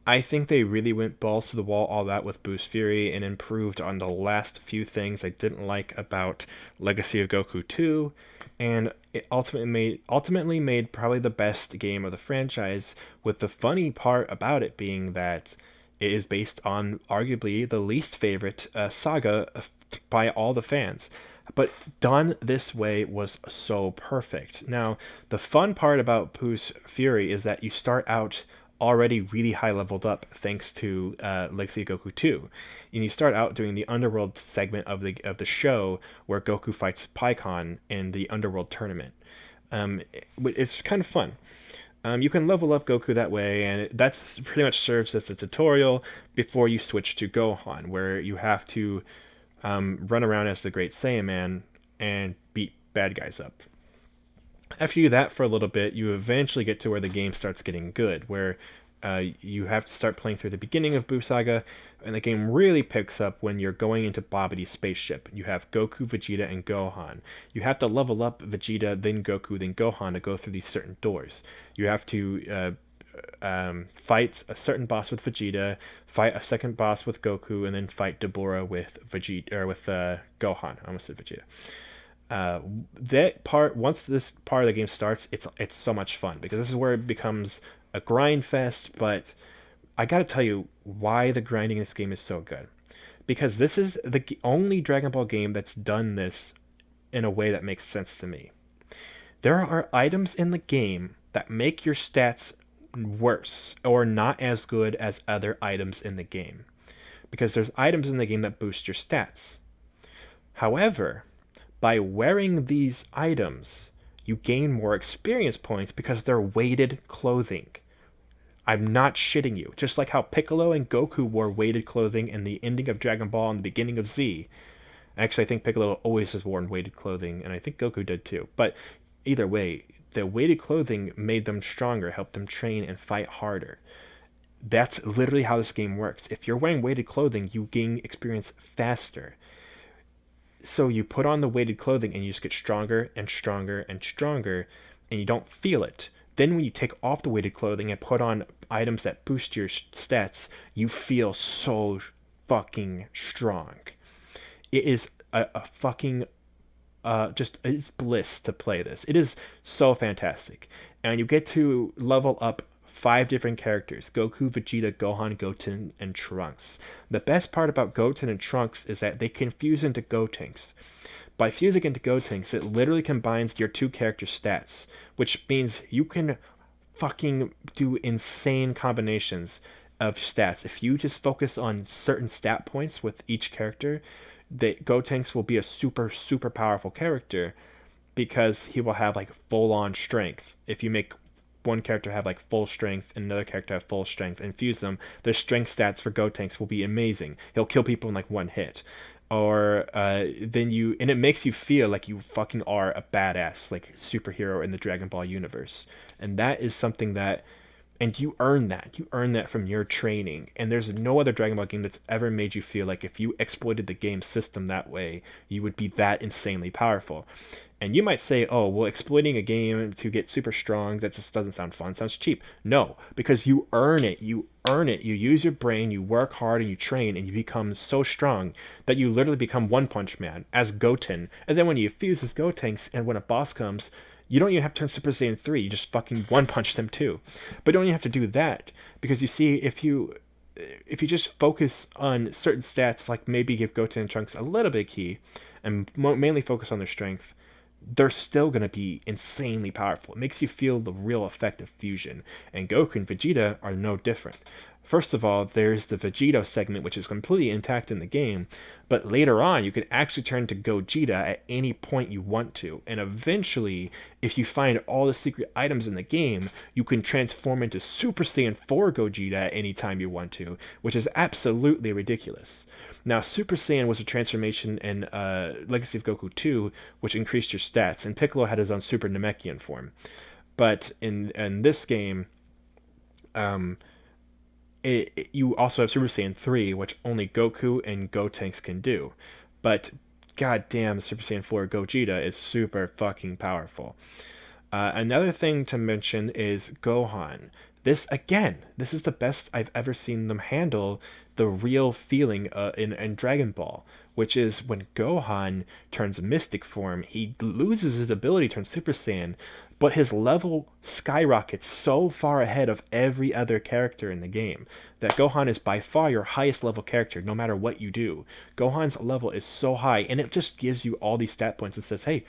I think they really went balls to the wall all that with Boost Fury and improved on the last few things I didn't like about Legacy of Goku 2, and it ultimately made probably the best game of the franchise, with the funny part about it being that it is based on arguably the least favorite saga by all the fans. But done this way was so perfect. Now, the fun part about Boost Fury is that you start out already really high leveled up thanks to Legacy of Goku 2. And you start out doing the Underworld segment of the show where Goku fights Pikkon in the Underworld tournament. It's kind of fun. You can level up Goku that way, and that's pretty much serves as a tutorial before you switch to Gohan, where you have to run around as the Great Saiyan Man and beat bad guys up. After you do that for a little bit, you eventually get to where the game starts getting good, where you have to start playing through the beginning of Buu Saga, and the game really picks up when you're going into Babidi's spaceship. You have Goku, Vegeta, and Gohan. You have to level up Vegeta, then Goku, then Gohan to go through these certain doors. You have to fight a certain boss with Vegeta, fight a second boss with Goku, and then fight Deborah with Gohan. I almost said Vegeta. That part, once this part of the game starts, it's so much fun because this is where it becomes a grind fest. But I gotta tell you why the grinding in this game is so good, because this is the only Dragon Ball game that's done this in a way that makes sense to me. There are items in the game that make your stats worse or not as good as other items in the game, because there's items in the game that boost your stats. However, by wearing these items, you gain more experience points because they're weighted clothing. I'm not shitting you. Just like how Piccolo and Goku wore weighted clothing in the ending of Dragon Ball and the beginning of Z. Actually, I think Piccolo always has worn weighted clothing, and I think Goku did too. But either way, the weighted clothing made them stronger, helped them train and fight harder. That's literally how this game works. If you're wearing weighted clothing, you gain experience faster. So you put on the weighted clothing and you just get stronger and stronger and stronger, and you don't feel it. Then when you take off the weighted clothing and put on items that boost your stats, you feel so fucking strong. It is a fucking just it's bliss to play this. It is so fantastic. And you get to level up 5 different characters: Goku, Vegeta, Gohan, Goten, and Trunks. The best part about Goten and Trunks is that they can fuse into Gotenks. By fusing into Gotenks, it literally combines your 2 character stats, which means you can fucking do insane combinations of stats. If you just focus on certain stat points with each character, the Gotenks will be a super, super powerful character because he will have like full on strength. If you make one character have like full strength and another character have full strength and fuse them, their strength stats for Gotenks will be amazing. He'll kill people in like one hit. Or then you, and it makes you feel like you fucking are a badass like superhero in the Dragon Ball universe. And that is something that, and you earn that from your training. And there's no other Dragon Ball game that's ever made you feel like if you exploited the game system that way, you would be that insanely powerful. And you might say, oh, well, exploiting a game to get super strong, that just doesn't sound fun. It sounds cheap. No, because you earn it. You earn it. You use your brain, you work hard, and you train, and you become so strong that you literally become One Punch Man as Goten. And then when you fuse as Gotenks, and when a boss comes, you don't even have to turn Super Saiyan 3. You just fucking One Punch them too. But you don't even have to do that. Because you see, if you just focus on certain stats, like maybe give Goten and Trunks a little bit of key, and mainly focus on their strength, they're still going to be insanely powerful. It makes you feel the real effect of fusion. And Goku and Vegeta are no different. First of all, there's the Vegito segment, which is completely intact in the game, but later on, you can actually turn to Gogeta at any point you want to, and eventually, if you find all the secret items in the game, you can transform into Super Saiyan 4 Gogeta at any time you want to, which is absolutely ridiculous. Now, Super Saiyan was a transformation in Legacy of Goku 2, which increased your stats, and Piccolo had his own Super Namekian form. But in this game, you also have Super Saiyan 3, which only Goku and Gotenks can do. But goddamn, Super Saiyan 4 Gogeta is super fucking powerful. Another thing to mention is Gohan. This is the best I've ever seen them handle the real feeling in Dragon Ball, which is when Gohan turns Mystic form, he loses his ability to turn Super Saiyan, but his level skyrockets so far ahead of every other character in the game that Gohan is by far your highest level character no matter what you do. Gohan's level is so high, and it just gives you all these stat points and says, hey,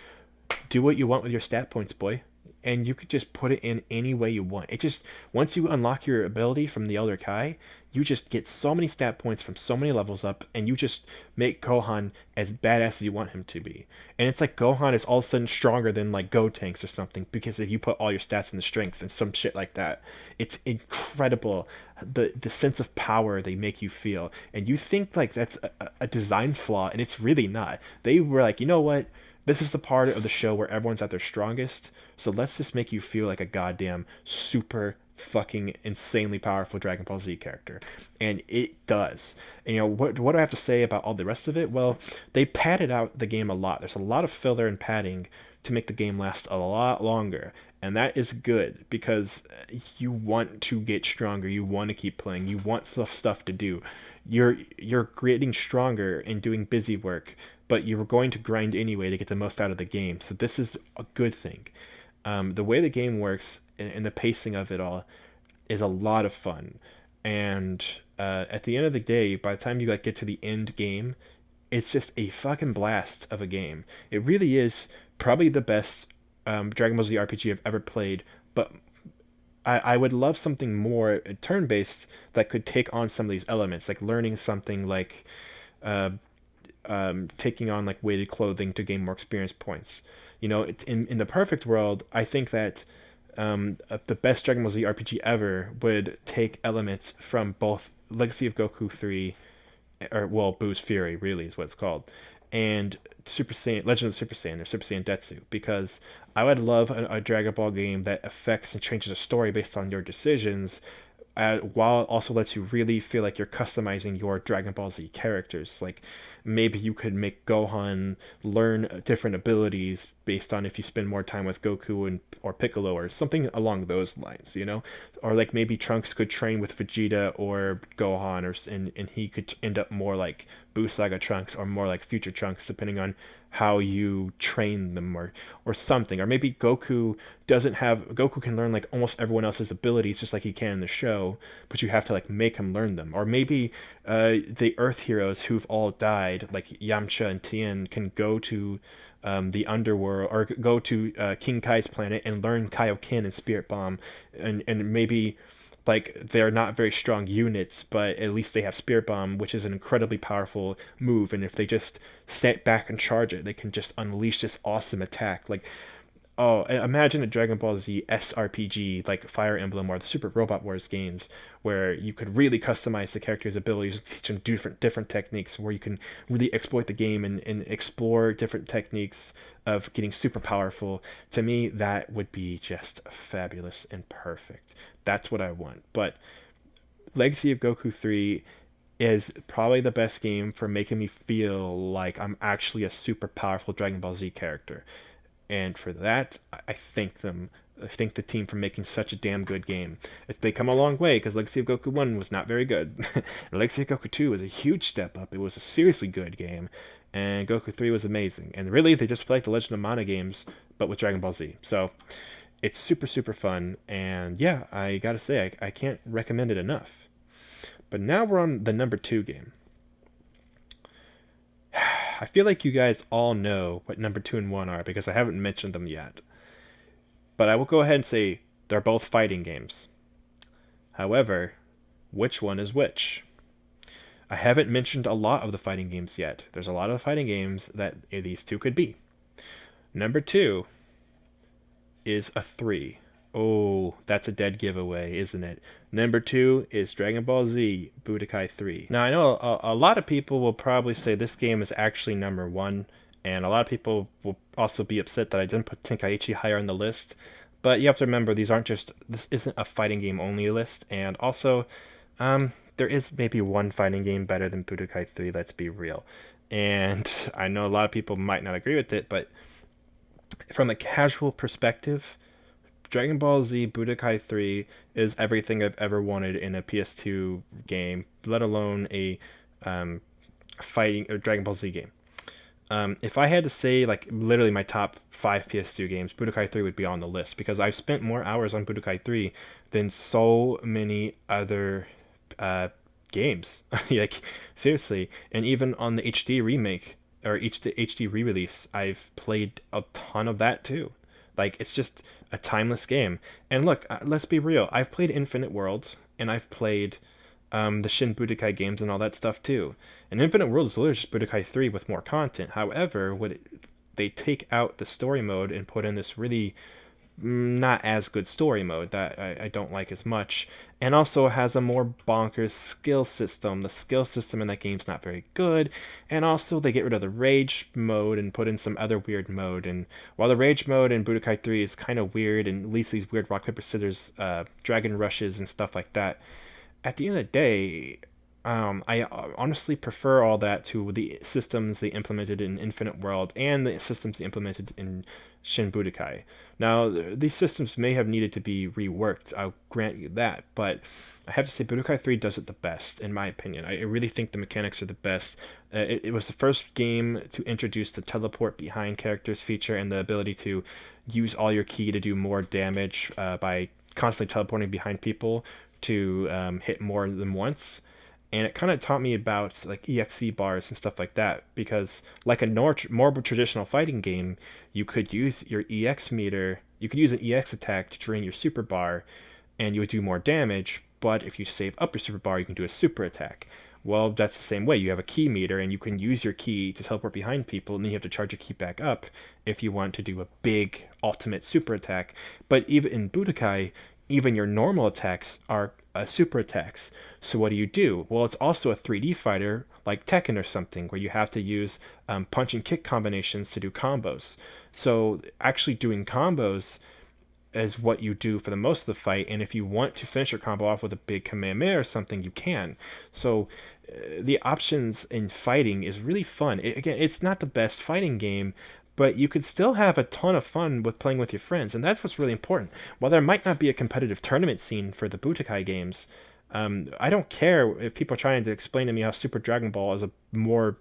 do what you want with your stat points, boy. And you could just put it in any way you want. It just, once you unlock your ability from the Elder Kai, you just get so many stat points from so many levels up, and you just make Gohan as badass as you want him to be. And it's like Gohan is all of a sudden stronger than like Gotenks or something, because if you put all your stats in the strength and some shit like that, it's incredible the sense of power they make you feel. And you think like that's a design flaw, and it's really not. They were like, you know what? This is the part of the show where everyone's at their strongest, so let's just make you feel like a goddamn super fucking insanely powerful Dragon Ball Z character. And it does. And, you know, what do I have to say about all the rest of it? Well, they padded out the game a lot. There's a lot of filler and padding to make the game last a lot longer. And that is good, because you want to get stronger. You want to keep playing. You want stuff to do. You're getting stronger and doing busy work, but you're going to grind anyway to get the most out of the game. So this is a good thing. The way the game works and the pacing of it all is a lot of fun. And at the end of the day, by the time you get to the end game, it's just a fucking blast of a game. It really is probably the best Dragon Ball Z RPG I've ever played, but I would love something more turn-based that could take on some of these elements, like learning something like uh, taking on like weighted clothing to gain more experience points. In the perfect world, I think that the best Dragon Ball Z RPG ever would take elements from both Legacy of Goku 3, or well, Boo's Fury really is what it's called, and Super Saiyan Legend of Super Saiyan or Super Saiyan Detsu, because I would love a Dragon Ball game that affects and changes a story based on your decisions, while it also lets you really feel like you're customizing your Dragon Ball Z characters. Like maybe you could make Gohan learn different abilities based on if you spend more time with Goku and or Piccolo or something along those lines, or like maybe Trunks could train with Vegeta or Gohan, and he could end up more like Buu Saga Trunks or more like Future Trunks, depending on how you train them, or something. Or maybe Goku can learn like almost everyone else's abilities just like he can in the show, but you have to like make him learn them. Or maybe the Earth heroes who've all died, like Yamcha and Tien, can go to the underworld, or go to King Kai's planet and learn Kaioken and Spirit Bomb, and maybe like they're not very strong units, but at least they have Spirit Bomb, which is an incredibly powerful move. And if they just step back and charge it, they can just unleash this awesome attack. Like, oh, imagine a Dragon Ball Z SRPG like Fire Emblem or the Super Robot Wars games, where you could really customize the character's abilities, teach them different techniques, where you can really exploit the game and explore different techniques of getting super powerful. To me, that would be just fabulous and perfect. That's what I want. But Legacy of Goku 3 is probably the best game for making me feel like I'm actually a super powerful Dragon Ball Z character. And for that, I thank them. I thank the team for making such a damn good game. They come a long way, because Legacy of Goku 1 was not very good. And Legacy of Goku 2 was a huge step up. It was a seriously good game. And Goku 3 was amazing. And really, they just play like the Legend of Mana games, but with Dragon Ball Z. So it's super, super fun. And yeah, I gotta say, I can't recommend it enough. But now we're on the number 2 game. I feel like you guys all know what number 2 and 1 are, because I haven't mentioned them yet. But I will go ahead and say they're both fighting games. However, which one is which? I haven't mentioned a lot of the fighting games yet. There's a lot of fighting games that these two could be. Number 2 is a 3. Oh, that's a dead giveaway, isn't it? Number 2 is Dragon Ball Z Budokai 3. Now, I know a lot of people will probably say this game is actually number 1, and a lot of people will also be upset that I didn't put Tenkaichi higher on the list. But you have to remember, this isn't a fighting game only list, and also, there is maybe one fighting game better than Budokai 3, let's be real. And I know a lot of people might not agree with it, but from a casual perspective, Dragon Ball Z Budokai 3 is everything I've ever wanted in a PS2 game, let alone a fighting or Dragon Ball Z game. If I had to say like literally my top 5 PS2 games, Budokai 3 would be on the list, because I've spent more hours on Budokai 3 than so many other games. Like seriously, and even on the HD remake or HD re-release, I've played a ton of that too. Like, it's just a timeless game. And look, let's be real. I've played Infinite Worlds, and I've played the Shin Budokai games and all that stuff too. And Infinite Worlds is literally just Budokai 3 with more content. However, they take out the story mode and put in this really not as good story mode that I don't like as much, and also has a more bonkers skill system. The skill system in that game's not very good, and also they get rid of the rage mode and put in some other weird mode. And while the rage mode in Budokai 3 is kind of weird and leads these weird rock paper scissors dragon rushes and stuff like that, at the end of the day, I honestly prefer all that to the systems they implemented in Infinite World and the systems they implemented in Shin Budokai. Now, these systems may have needed to be reworked, I'll grant you that, but I have to say Budokai 3 does it the best, in my opinion. I really think the mechanics are the best. It was the first game to introduce the teleport behind characters feature and the ability to use all your ki to do more damage by constantly teleporting behind people to hit more than once. And it kind of taught me about like EXE bars and stuff like that, because like a more traditional fighting game, you could use your EX meter, you could use an EX attack to drain your super bar, and you would do more damage, but if you save up your super bar, you can do a super attack. Well, that's the same way. You have a key meter, and you can use your key to teleport behind people, and then you have to charge your key back up if you want to do a big ultimate super attack. But even in Budokai, even your normal attacks are super attacks. So what do? Well, it's also a 3D fighter like Tekken or something, where you have to use punch and kick combinations to do combos. So actually doing combos is what you do for the most of the fight, and if you want to finish your combo off with a big Kamehameha or something, you can. So the options in fighting is really fun. Again, it's not the best fighting game, but you could still have a ton of fun with playing with your friends, and that's what's really important. While there might not be a competitive tournament scene for the Budokai games, I don't care if people are trying to explain to me how Super Dragon Ball is a more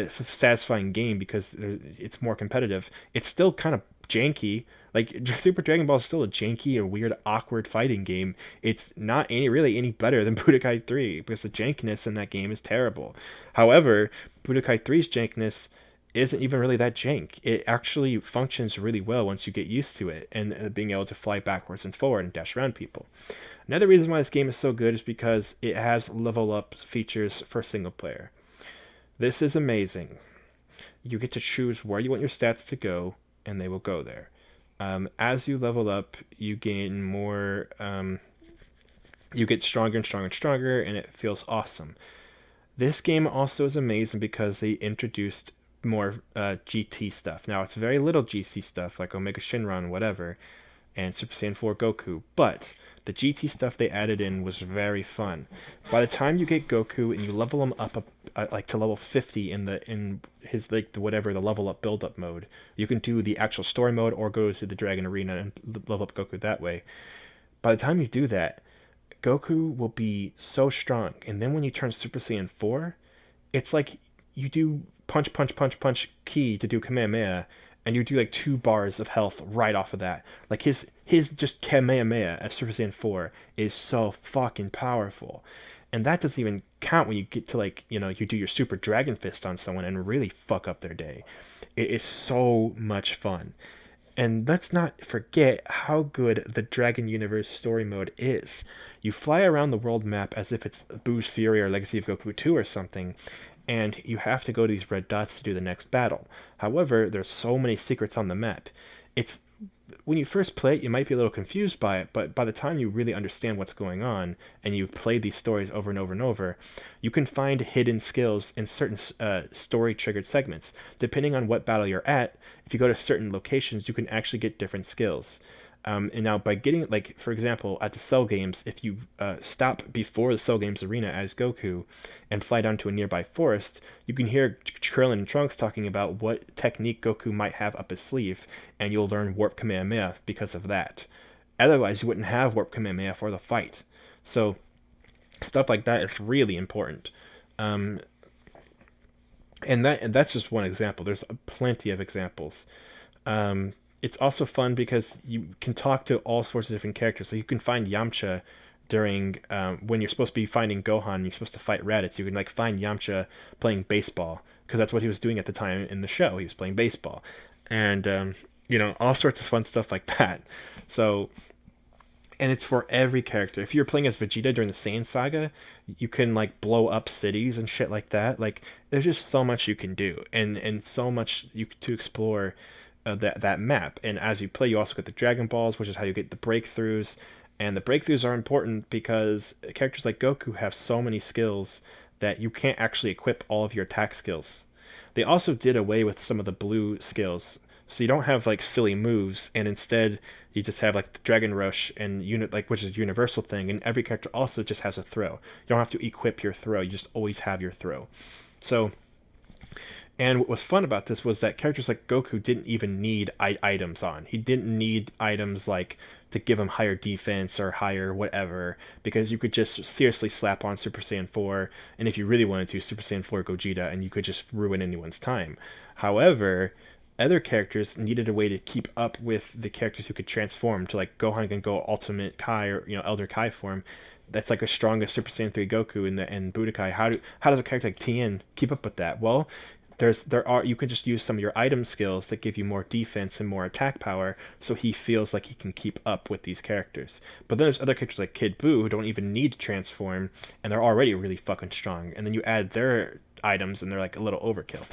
satisfying game because it's more competitive. It's still kind of janky. Like, Super Dragon Ball is still a janky or weird, awkward fighting game. It's not really any better than Budokai 3 because the jankiness in that game is terrible. However, Budokai 3's jankiness isn't even really that jank. It actually functions really well once you get used to it and being able to fly backwards and forward and dash around people. Another reason why this game is so good is because it has level up features for single player. This is amazing. You get to choose where you want your stats to go, and they will go there. As you level up, you gain more. You get stronger and stronger and stronger, and it feels awesome. This game also is amazing because they introduced more GT stuff. Now, it's very little GT stuff, like Omega Shinron, whatever, and Super Saiyan 4 Goku, but the GT stuff they added in was very fun. By the time you get Goku and you level him up like to level 50 in his like the level up build up mode, you can do the actual story mode or go to the Dragon Arena and level up Goku that way. By the time you do that, Goku will be so strong, and then when you turn Super Saiyan 4, it's like you do punch key to do Kamehameha, and you do like 2 bars of health right off of that. Like his just Kamehameha at Super Saiyan 4 is so fucking powerful. And that doesn't even count when you get to like, you do your Super Dragon Fist on someone and really fuck up their day. It is so much fun. And let's not forget how good the Dragon Universe story mode is. You fly around the world map as if it's Boo's Fury or Legacy of Goku 2 or something, and you have to go to these red dots to do the next battle. However, there's so many secrets on the map. It's when you first play it, you might be a little confused by it, but by the time you really understand what's going on and you've played these stories over and over and over, you can find hidden skills in certain story-triggered segments. Depending on what battle you're at, if you go to certain locations, you can actually get different skills. And now by getting, like, for example, at the Cell Games, if you stop before the Cell Games arena as Goku and fly down to a nearby forest, you can hear Krillin and Trunks talking about what technique Goku might have up his sleeve, and you'll learn Warp Kamehameha because of that. Otherwise, you wouldn't have Warp Kamehameha for the fight. So, stuff like that is really important. And that's just one example. There's plenty of examples. It's also fun because you can talk to all sorts of different characters. So you can find Yamcha during when you're supposed to be finding Gohan and you're supposed to fight Raditz. You can like find Yamcha playing baseball because that's what he was doing at the time in the show. He was playing baseball, and all sorts of fun stuff like that. So, and it's for every character. If you're playing as Vegeta during the Saiyan Saga, you can like blow up cities and shit like that. Like there's just so much you can do, and so much to explore. That map. And as you play, you also get the Dragon Balls, which is how you get the breakthroughs. And the breakthroughs are important because characters like Goku have so many skills that you can't actually equip all of your attack skills. They also did away with some of the blue skills, so you don't have like silly moves, and instead you just have like the Dragon Rush and which is a universal thing, and every character also just has a throw. You don't have to equip your throw, you just always have your throw. So, and what was fun about this was that characters like Goku didn't even need items on. He didn't need items like to give him higher defense or higher whatever, because you could just seriously slap on Super Saiyan 4, and if you really wanted to, Super Saiyan 4 Gogeta, and you could just ruin anyone's time. However, other characters needed a way to keep up with the characters who could transform to, like, Gohan can go Ultimate Kai or Elder Kai form. That's like a strongest Super Saiyan 3 Goku in Budokai. How does a character like Tien keep up with that? Well, you can just use some of your item skills that give you more defense and more attack power, so he feels like he can keep up with these characters. But then there's other characters like Kid Buu who don't even need to transform, and they're already really fucking strong. And then you add their items, and they're like a little overkill.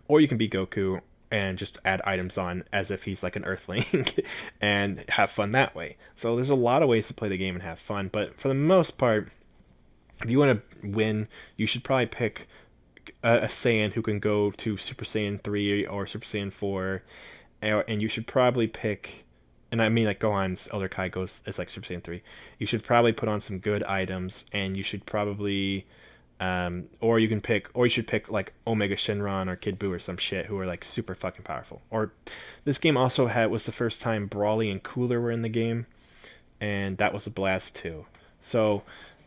Or you can be Goku and just add items on as if he's like an Earthling and have fun that way. So there's a lot of ways to play the game and have fun, but for the most part, if you want to win, you should probably pick a Saiyan who can go to Super Saiyan 3 or Super Saiyan 4, and you should probably pick, and I mean like Gohan's Elder Kai goes as like Super Saiyan 3. You should probably put on some good items, and you should probably, or you should pick like Omega Shenron or Kid Buu or some shit who are like super fucking powerful. Or this game also was the first time Brawly and Cooler were in the game, and that was a blast too. So,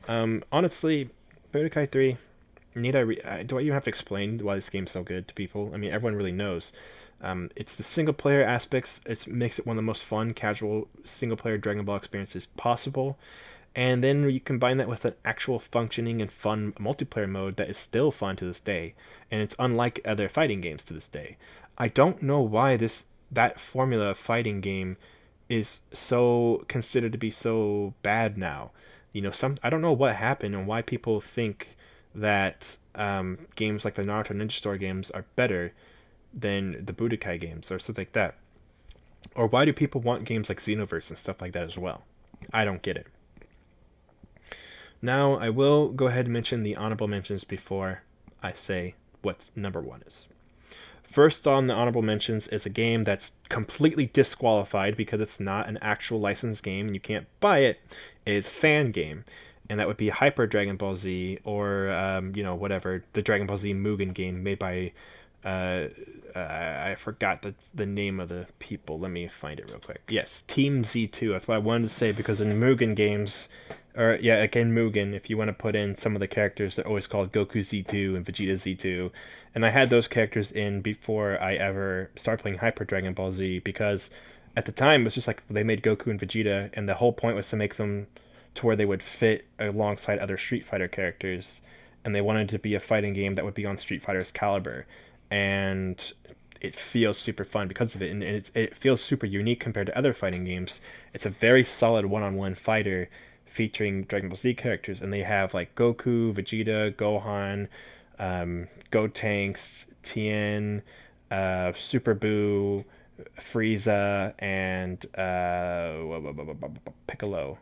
honestly, Budokai 3. Do I even have to explain why this game's so good to people? I mean, everyone really knows. It's the single player aspects. It makes it one of the most fun, casual single player Dragon Ball experiences possible. And then you combine that with an actual functioning and fun multiplayer mode that is still fun to this day. And it's unlike other fighting games to this day. I don't know why that formula of fighting game is so considered to be so bad now. I don't know what happened and why people think that games like the Naruto Ninja Storm games are better than the Budokai games or something like that. Or why do people want games like Xenoverse and stuff like that as well? I don't get it. Now, I will go ahead and mention the honorable mentions before I say what number 1 is. First on the honorable mentions is a game that's completely disqualified because it's not an actual licensed game and you can't buy it. It's fan game. And that would be Hyper Dragon Ball Z, or whatever, the Dragon Ball Z Mugen game made by I forgot the name of the people. Let me find it real quick. Yes, Team Z2. That's what I wanted to say, because in Mugen games, again Mugen, if you want to put in some of the characters, they're always called Goku Z2 and Vegeta Z2. And I had those characters in before I ever started playing Hyper Dragon Ball Z, because at the time it was just like they made Goku and Vegeta, and the whole point was to make them to where they would fit alongside other Street Fighter characters, and they wanted to be a fighting game that would be on Street Fighter's caliber, and it feels super fun because of it, and it feels super unique compared to other fighting games. It's a very solid one-on-one fighter featuring Dragon Ball Z characters, and they have like Goku, Vegeta, Gohan, Gotenks, Tien, Super Buu, Frieza, and Piccolo.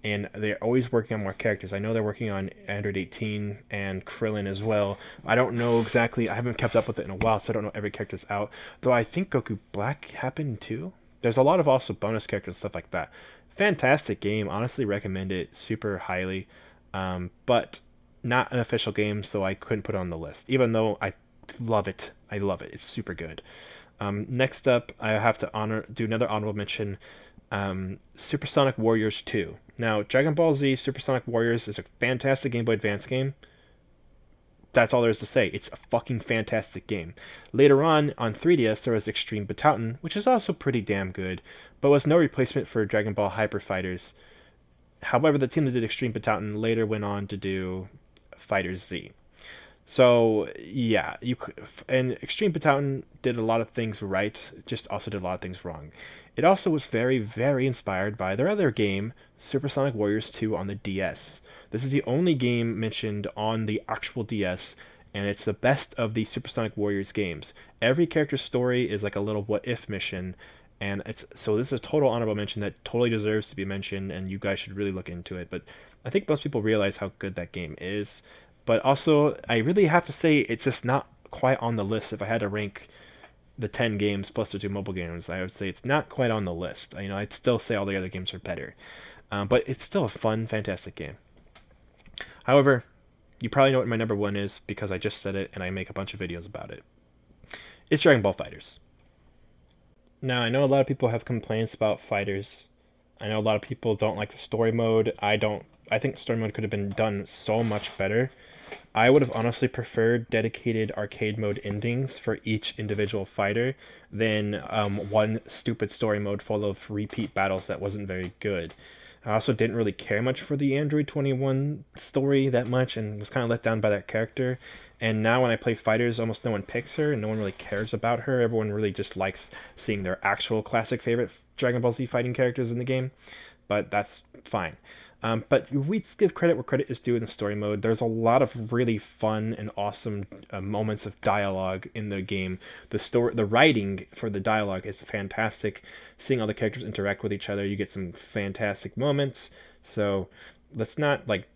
And they're always working on more characters. I know they're working on Android 18 and Krillin as well. I don't know exactly. I haven't kept up with it in a while, so I don't know every character's out. Though I think Goku Black happened too. There's a lot of also bonus characters and stuff like that. Fantastic game. Honestly recommend it super highly. But not an official game, so I couldn't put it on the list. Even though I love it. I love it. It's super good. Next up, I have to do another honorable mention. Supersonic Warriors 2. Now, Dragon Ball Z Supersonic Warriors is a fantastic Game Boy Advance game. That's all there is to say. It's a fucking fantastic game. Later on 3DS, there was Extreme Battalion, which is also pretty damn good, but was no replacement for Dragon Ball Hyper Fighters. However, the team that did Extreme Battalion later went on to do Fighters Z. So, yeah, and Extreme Battalion did a lot of things right, just also did a lot of things wrong. It also was very, very inspired by their other game, Supersonic Warriors 2 on the DS. This is the only game mentioned on the actual DS, and it's the best of the Supersonic Warriors games. Every character's story is like a little what-if mission, and so this is a total honorable mention that totally deserves to be mentioned, and you guys should really look into it. But I think most people realize how good that game is. But also, I really have to say, it's just not quite on the list. If I had to rank the 10 games plus the 2 mobile games, I would say it's not quite on the list. I'd still say all the other games are better. But it's still a fun, fantastic game. However, you probably know what my number 1 is, because I just said it and I make a bunch of videos about it. It's Dragon Ball FighterZ. Now, I know a lot of people have complaints about Fighters. I know a lot of people don't like the story mode. I think story mode could have been done so much better. I would have honestly preferred dedicated arcade mode endings for each individual fighter than one stupid story mode full of repeat battles that wasn't very good. I also didn't really care much for the Android 21 story that much, and was kind of let down by that character. And now when I play Fighters, almost no one picks her, and no one really cares about her. Everyone really just likes seeing their actual classic favorite Dragon Ball Z fighting characters in the game, but that's fine. But we give credit where credit is due in the story mode. There's a lot of really fun and awesome moments of dialogue in the game. The writing for the dialogue is fantastic. Seeing all the characters interact with each other, you get some fantastic moments. So let's not like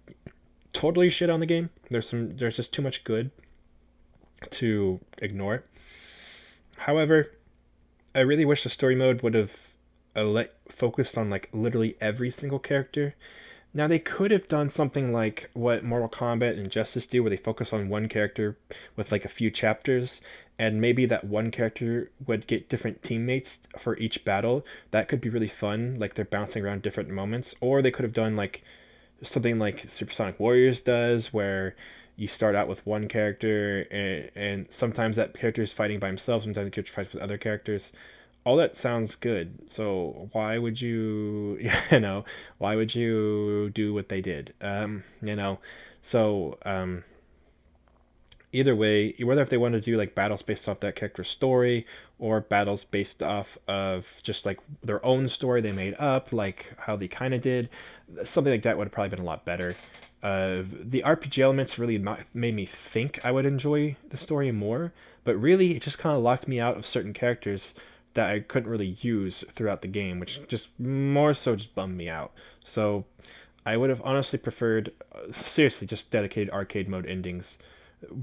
totally shit on the game. There's just too much good to ignore. However, I really wish the story mode would have focused on like literally every single character. Now they could have done something like what Mortal Kombat and Justice do, where they focus on one character with like a few chapters, and maybe that one character would get different teammates for each battle. That could be really fun, like they're bouncing around different moments. Or they could have done like something like Supersonic Warriors does, where you start out with one character, and sometimes that character is fighting by himself, sometimes the character fights with other characters. All that sounds good. So why would you, why would you do what they did? So either way, whether if they want to do like battles based off that character's story, or battles based off of just like their own story they made up, like how they kind of did, something like that would have probably been a lot better. The RPG elements really made me think I would enjoy the story more, but really it just kind of locked me out of certain characters that I couldn't really use throughout the game, which just more so just bummed me out. So I would have honestly preferred, seriously, just dedicated arcade mode endings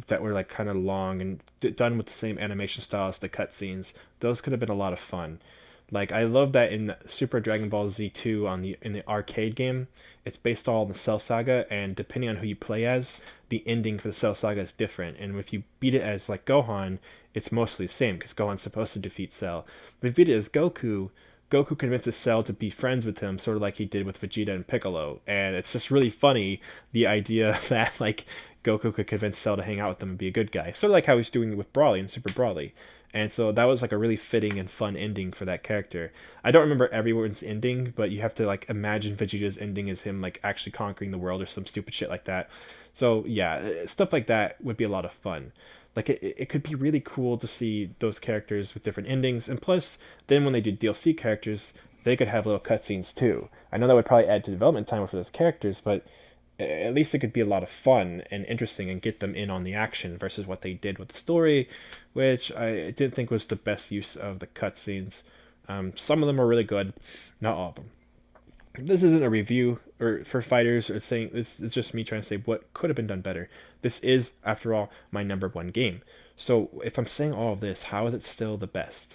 that were like kind of long and done with the same animation style as the cutscenes. Those could have been a lot of fun. Like I love that in Super Dragon Ball Z2 in the arcade game, it's based all on the Cell Saga, and depending on who you play as, the ending for the Cell Saga is different. And if you beat it as like Gohan, it's mostly the same because Gohan's supposed to defeat Cell. But if you beat it as Goku, Goku convinces Cell to be friends with him, sort of like he did with Vegeta and Piccolo. And it's just really funny, the idea that like Goku could convince Cell to hang out with them and be a good guy, sort of like how he's doing with Broly in Super Broly. And so that was like a really fitting and fun ending for that character. I don't remember everyone's ending, but you have to like imagine Vegeta's ending as him like actually conquering the world or some stupid shit like that. So yeah, stuff like that would be a lot of fun. Like it could be really cool to see those characters with different endings, and plus then when they do DLC characters, they could have little cutscenes too. I know that would probably add to development time for those characters, but at least it could be a lot of fun and interesting and get them in on the action versus what they did with the story, which I didn't think was the best use of the cutscenes. Some of them are really good, not all of them. This isn't a review or for Fighters or saying this is just me trying to say what could have been done better. This is, after all, my number one game. So if I'm saying all of this, how is it still the best?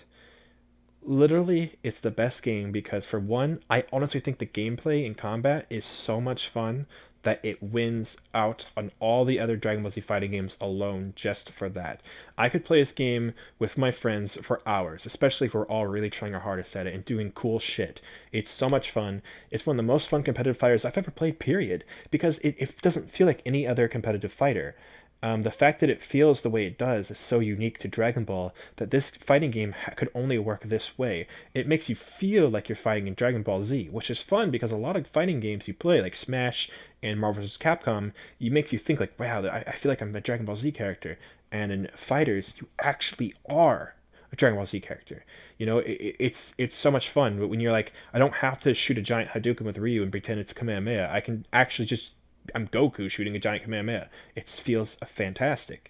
Literally, it's the best game because, for one, I honestly think the gameplay in combat is so much fun that it wins out on all the other Dragon Ball Z fighting games alone just for that. I could play this game with my friends for hours, especially if we're all really trying our hardest at it and doing cool shit. It's so much fun. It's one of the most fun competitive fighters I've ever played, period, because it doesn't feel like any other competitive fighter. The fact that it feels the way it does is so unique to Dragon Ball that this fighting game could only work this way. It makes you feel like you're fighting in Dragon Ball Z, which is fun because a lot of fighting games you play, like Smash and Marvel vs. Capcom, it makes you think like, wow, I feel like I'm a Dragon Ball Z character. And in Fighters, you actually are a Dragon Ball Z character. You know, it's so much fun. But when you're like, I don't have to shoot a giant Hadouken with Ryu and pretend it's Kamehameha. I can actually just I'm Goku shooting a giant Kamehameha. It feels fantastic.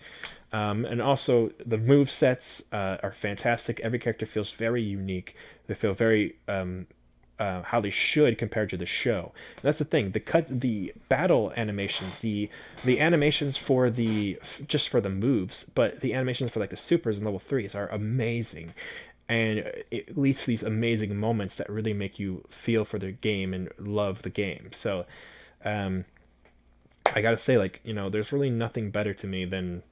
And also, the move sets are fantastic. Every character feels very unique. They feel very how they should compared to the show. And that's the thing. The battle animations, the animations for just for the moves, but the animations for like the supers and level 3s are amazing. And it leads to these amazing moments that really make you feel for the game and love the game. So, I gotta say, like, there's really nothing better to me than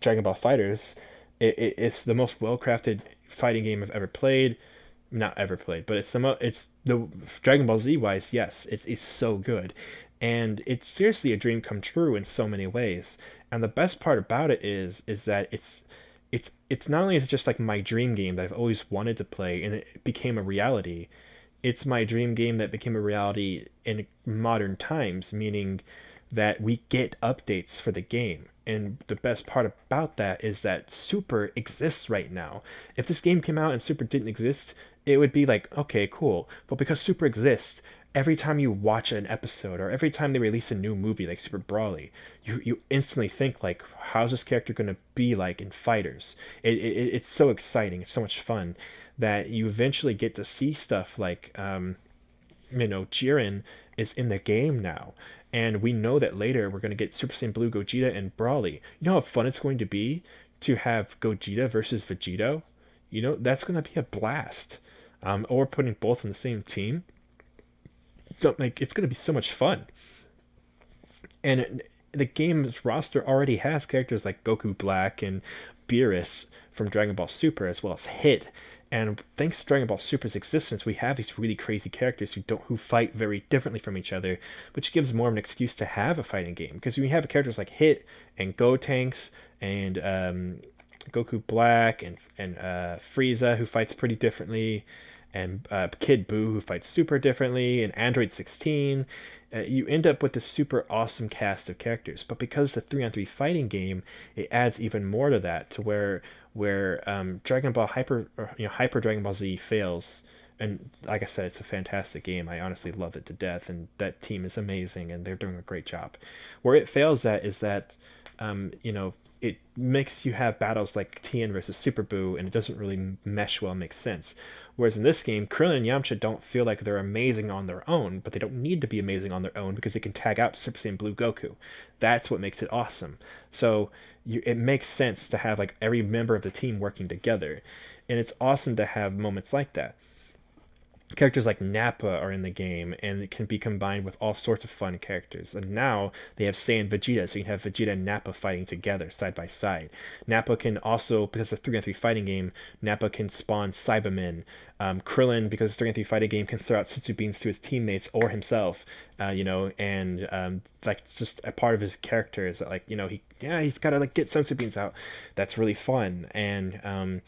Dragon Ball Fighters. It's the most well-crafted fighting game I've ever played. Not ever played, but it's the Dragon Ball Z wise, yes, it's so good. And it's seriously a dream come true in so many ways. And the best part about it is that it's not only is it just like my dream game that I've always wanted to play and it became a reality, it's my dream game that became a reality in modern times, meaning that we get updates for the game. And the best part about that is that Super exists right now. If this game came out and Super didn't exist, it would be like, okay, cool. But because Super exists, every time you watch an episode or every time they release a new movie like Super Brawly, you instantly think like, how's this character going to be like in Fighters? It's so exciting. It's so much fun that you eventually get to see stuff like, Jiren is in the game now. And we know that later we're going to get Super Saiyan Blue Gogeta and Brawly. You know how fun it's going to be to have Gogeta versus Vegito? That's going to be a blast. Or putting both on the same team. So, like, it's going to be so much fun. And the game's roster already has characters like Goku Black and Beerus from Dragon Ball Super, as well as Hit. And thanks to Dragon Ball Super's existence, we have these really crazy characters who fight very differently from each other, which gives more of an excuse to have a fighting game. Because when you have characters like Hit and Gotenks and Goku Black and Frieza, who fights pretty differently, and Kid Buu, who fights super differently, and Android 16, you end up with this super awesome cast of characters. But because it's a 3-on-3 fighting game, it adds even more to that, to where Dragon Ball Hyper Dragon Ball Z fails. And like I said, it's a fantastic game. I honestly love it to death, and that team is amazing, and they're doing a great job. Where it fails at is that, it makes you have battles like Tien versus Super Buu, and it doesn't really mesh well, make sense. Whereas in this game, Krillin and Yamcha don't feel like they're amazing on their own, but they don't need to be amazing on their own because they can tag out Super Saiyan Blue Goku. That's what makes it awesome. So it makes sense to have like every member of the team working together, and it's awesome to have moments like that. Characters like Nappa are in the game, and it can be combined with all sorts of fun characters. And now they have Saiyan Vegeta, so you can have Vegeta and Nappa fighting together, side by side. Nappa can also, because it's a 3-on-3 fighting game, Nappa can spawn Cybermen. Krillin, because it's a 3-on-3 fighting game, can throw out Senzu Beans to his teammates or himself, and like just a part of his character is that, like, he's got to like get Senzu Beans out. That's really fun. And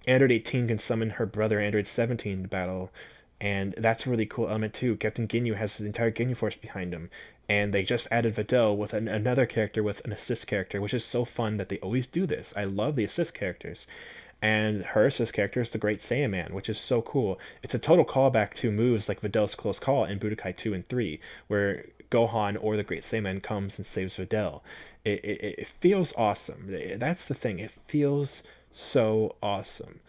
Android 18 can summon her brother Android 17 to battle, and that's a really cool element too. Captain Ginyu has his entire Ginyu Force behind him, and they just added Videl with another character with an assist character, which is so fun that they always do this. I love the assist characters, and her assist character is the Great Saiyaman, which is so cool. It's a total callback to moves like Videl's Close Call in Budokai 2 and 3, where Gohan or the Great Saiyaman comes and saves Videl. It feels awesome. That's the thing. It feels so awesome.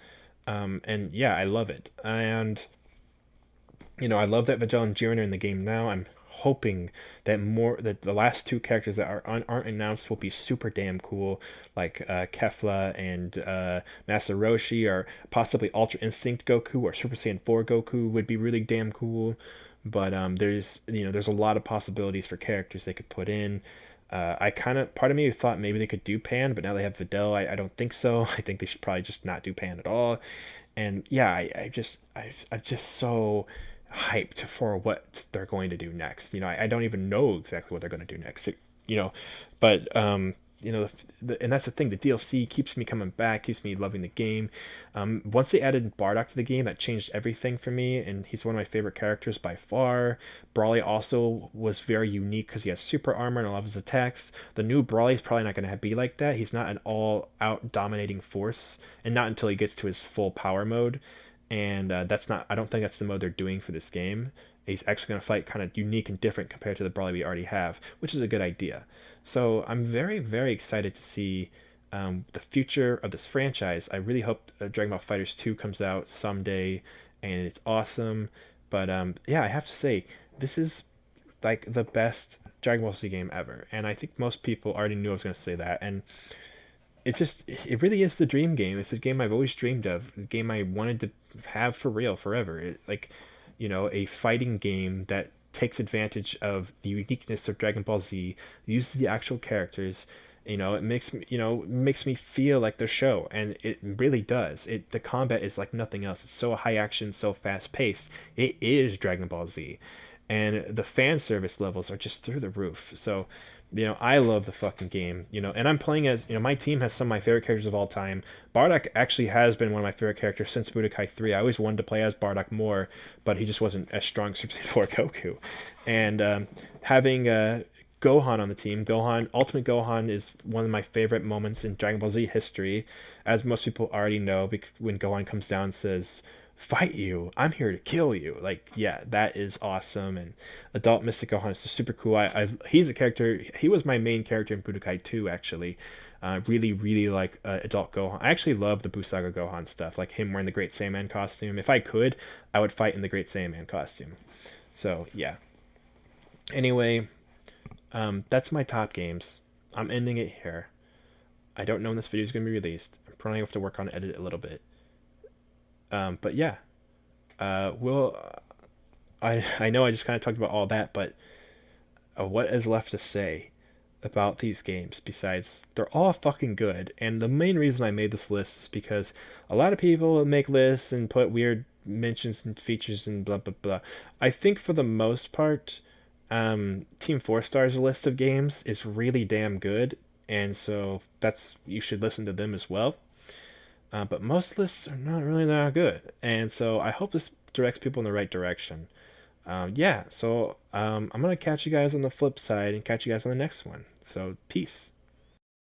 And yeah, I love it. And I love that Videl and Jiren are in the game now. I'm hoping that the last two characters that aren't announced will be super damn cool, like Kefla and Master Roshi, or possibly Ultra Instinct Goku or Super Saiyan 4 Goku would be really damn cool. But there's a lot of possibilities for characters they could put in. Part of me thought maybe they could do Pan, but now they have Videl. I don't think so. I think they should probably just not do Pan at all. And yeah, I'm just so hyped for what they're going to do next. I don't even know exactly what they're going to do next. But and that's the thing. The DLC keeps me coming back, keeps me loving the game. Once they added Bardock to the game, that changed everything for me, and he's one of my favorite characters by far. Brawly also was very unique because he has super armor and a lot of his attacks. The new Brawly is probably not going to be like that. He's not an all-out dominating force, and not until he gets to his full power mode. And I don't think that's the mode they're doing for this game. He's actually going to fight kind of unique and different compared to the Brawly we already have, which is a good idea. So I'm very, very excited to see the future of this franchise. I really hope Dragon Ball FighterZ 2 comes out someday, and it's awesome. But yeah, I have to say, this is like the best Dragon Ball Z game ever. And I think most people already knew I was going to say that. And it really is the dream game. It's a game I've always dreamed of, a game I wanted to have for real forever. A fighting game that takes advantage of the uniqueness of Dragon Ball Z, uses the actual characters. It makes me feel like the show, and it really does. The combat is like nothing else. It's so high action, so fast paced. It is Dragon Ball Z, and the fan service levels are just through the roof. So I love the fucking game, and I'm playing as, my team has some of my favorite characters of all time. Bardock actually has been one of my favorite characters since Budokai 3. I always wanted to play as Bardock more, but he just wasn't as strong as Super Saiyan 4 Goku. And having Gohan on the team, Ultimate Gohan is one of my favorite moments in Dragon Ball Z history, as most people already know, when Gohan comes down and says, "Fight you, I'm here to kill you." Like, yeah, that is awesome. And adult Mystic Gohan is just super cool. He's a character, he was my main character in Budokai 2, actually. Really, really like adult Gohan. I actually love the Busaga Gohan stuff, like him wearing the Great Saiyaman costume. If I could, I would fight in the Great Saiyaman costume. So yeah, anyway, that's my top games. I'm ending it here. I don't know when this video is going to be released. I'm probably going to have to work on edit a little bit. But yeah, we'll. I know I just kind of talked about all that, but what is left to say about these games besides they're all fucking good? And the main reason I made this list is because a lot of people make lists and put weird mentions and features and blah blah blah. I think for the most part, Team 4 Star's list of games is really damn good, and so you should listen to them as well. But most lists are not really that good, and so I hope this directs people in the right direction. Yeah, so I'm gonna catch you guys on the flip side and catch you guys on the next one. So peace.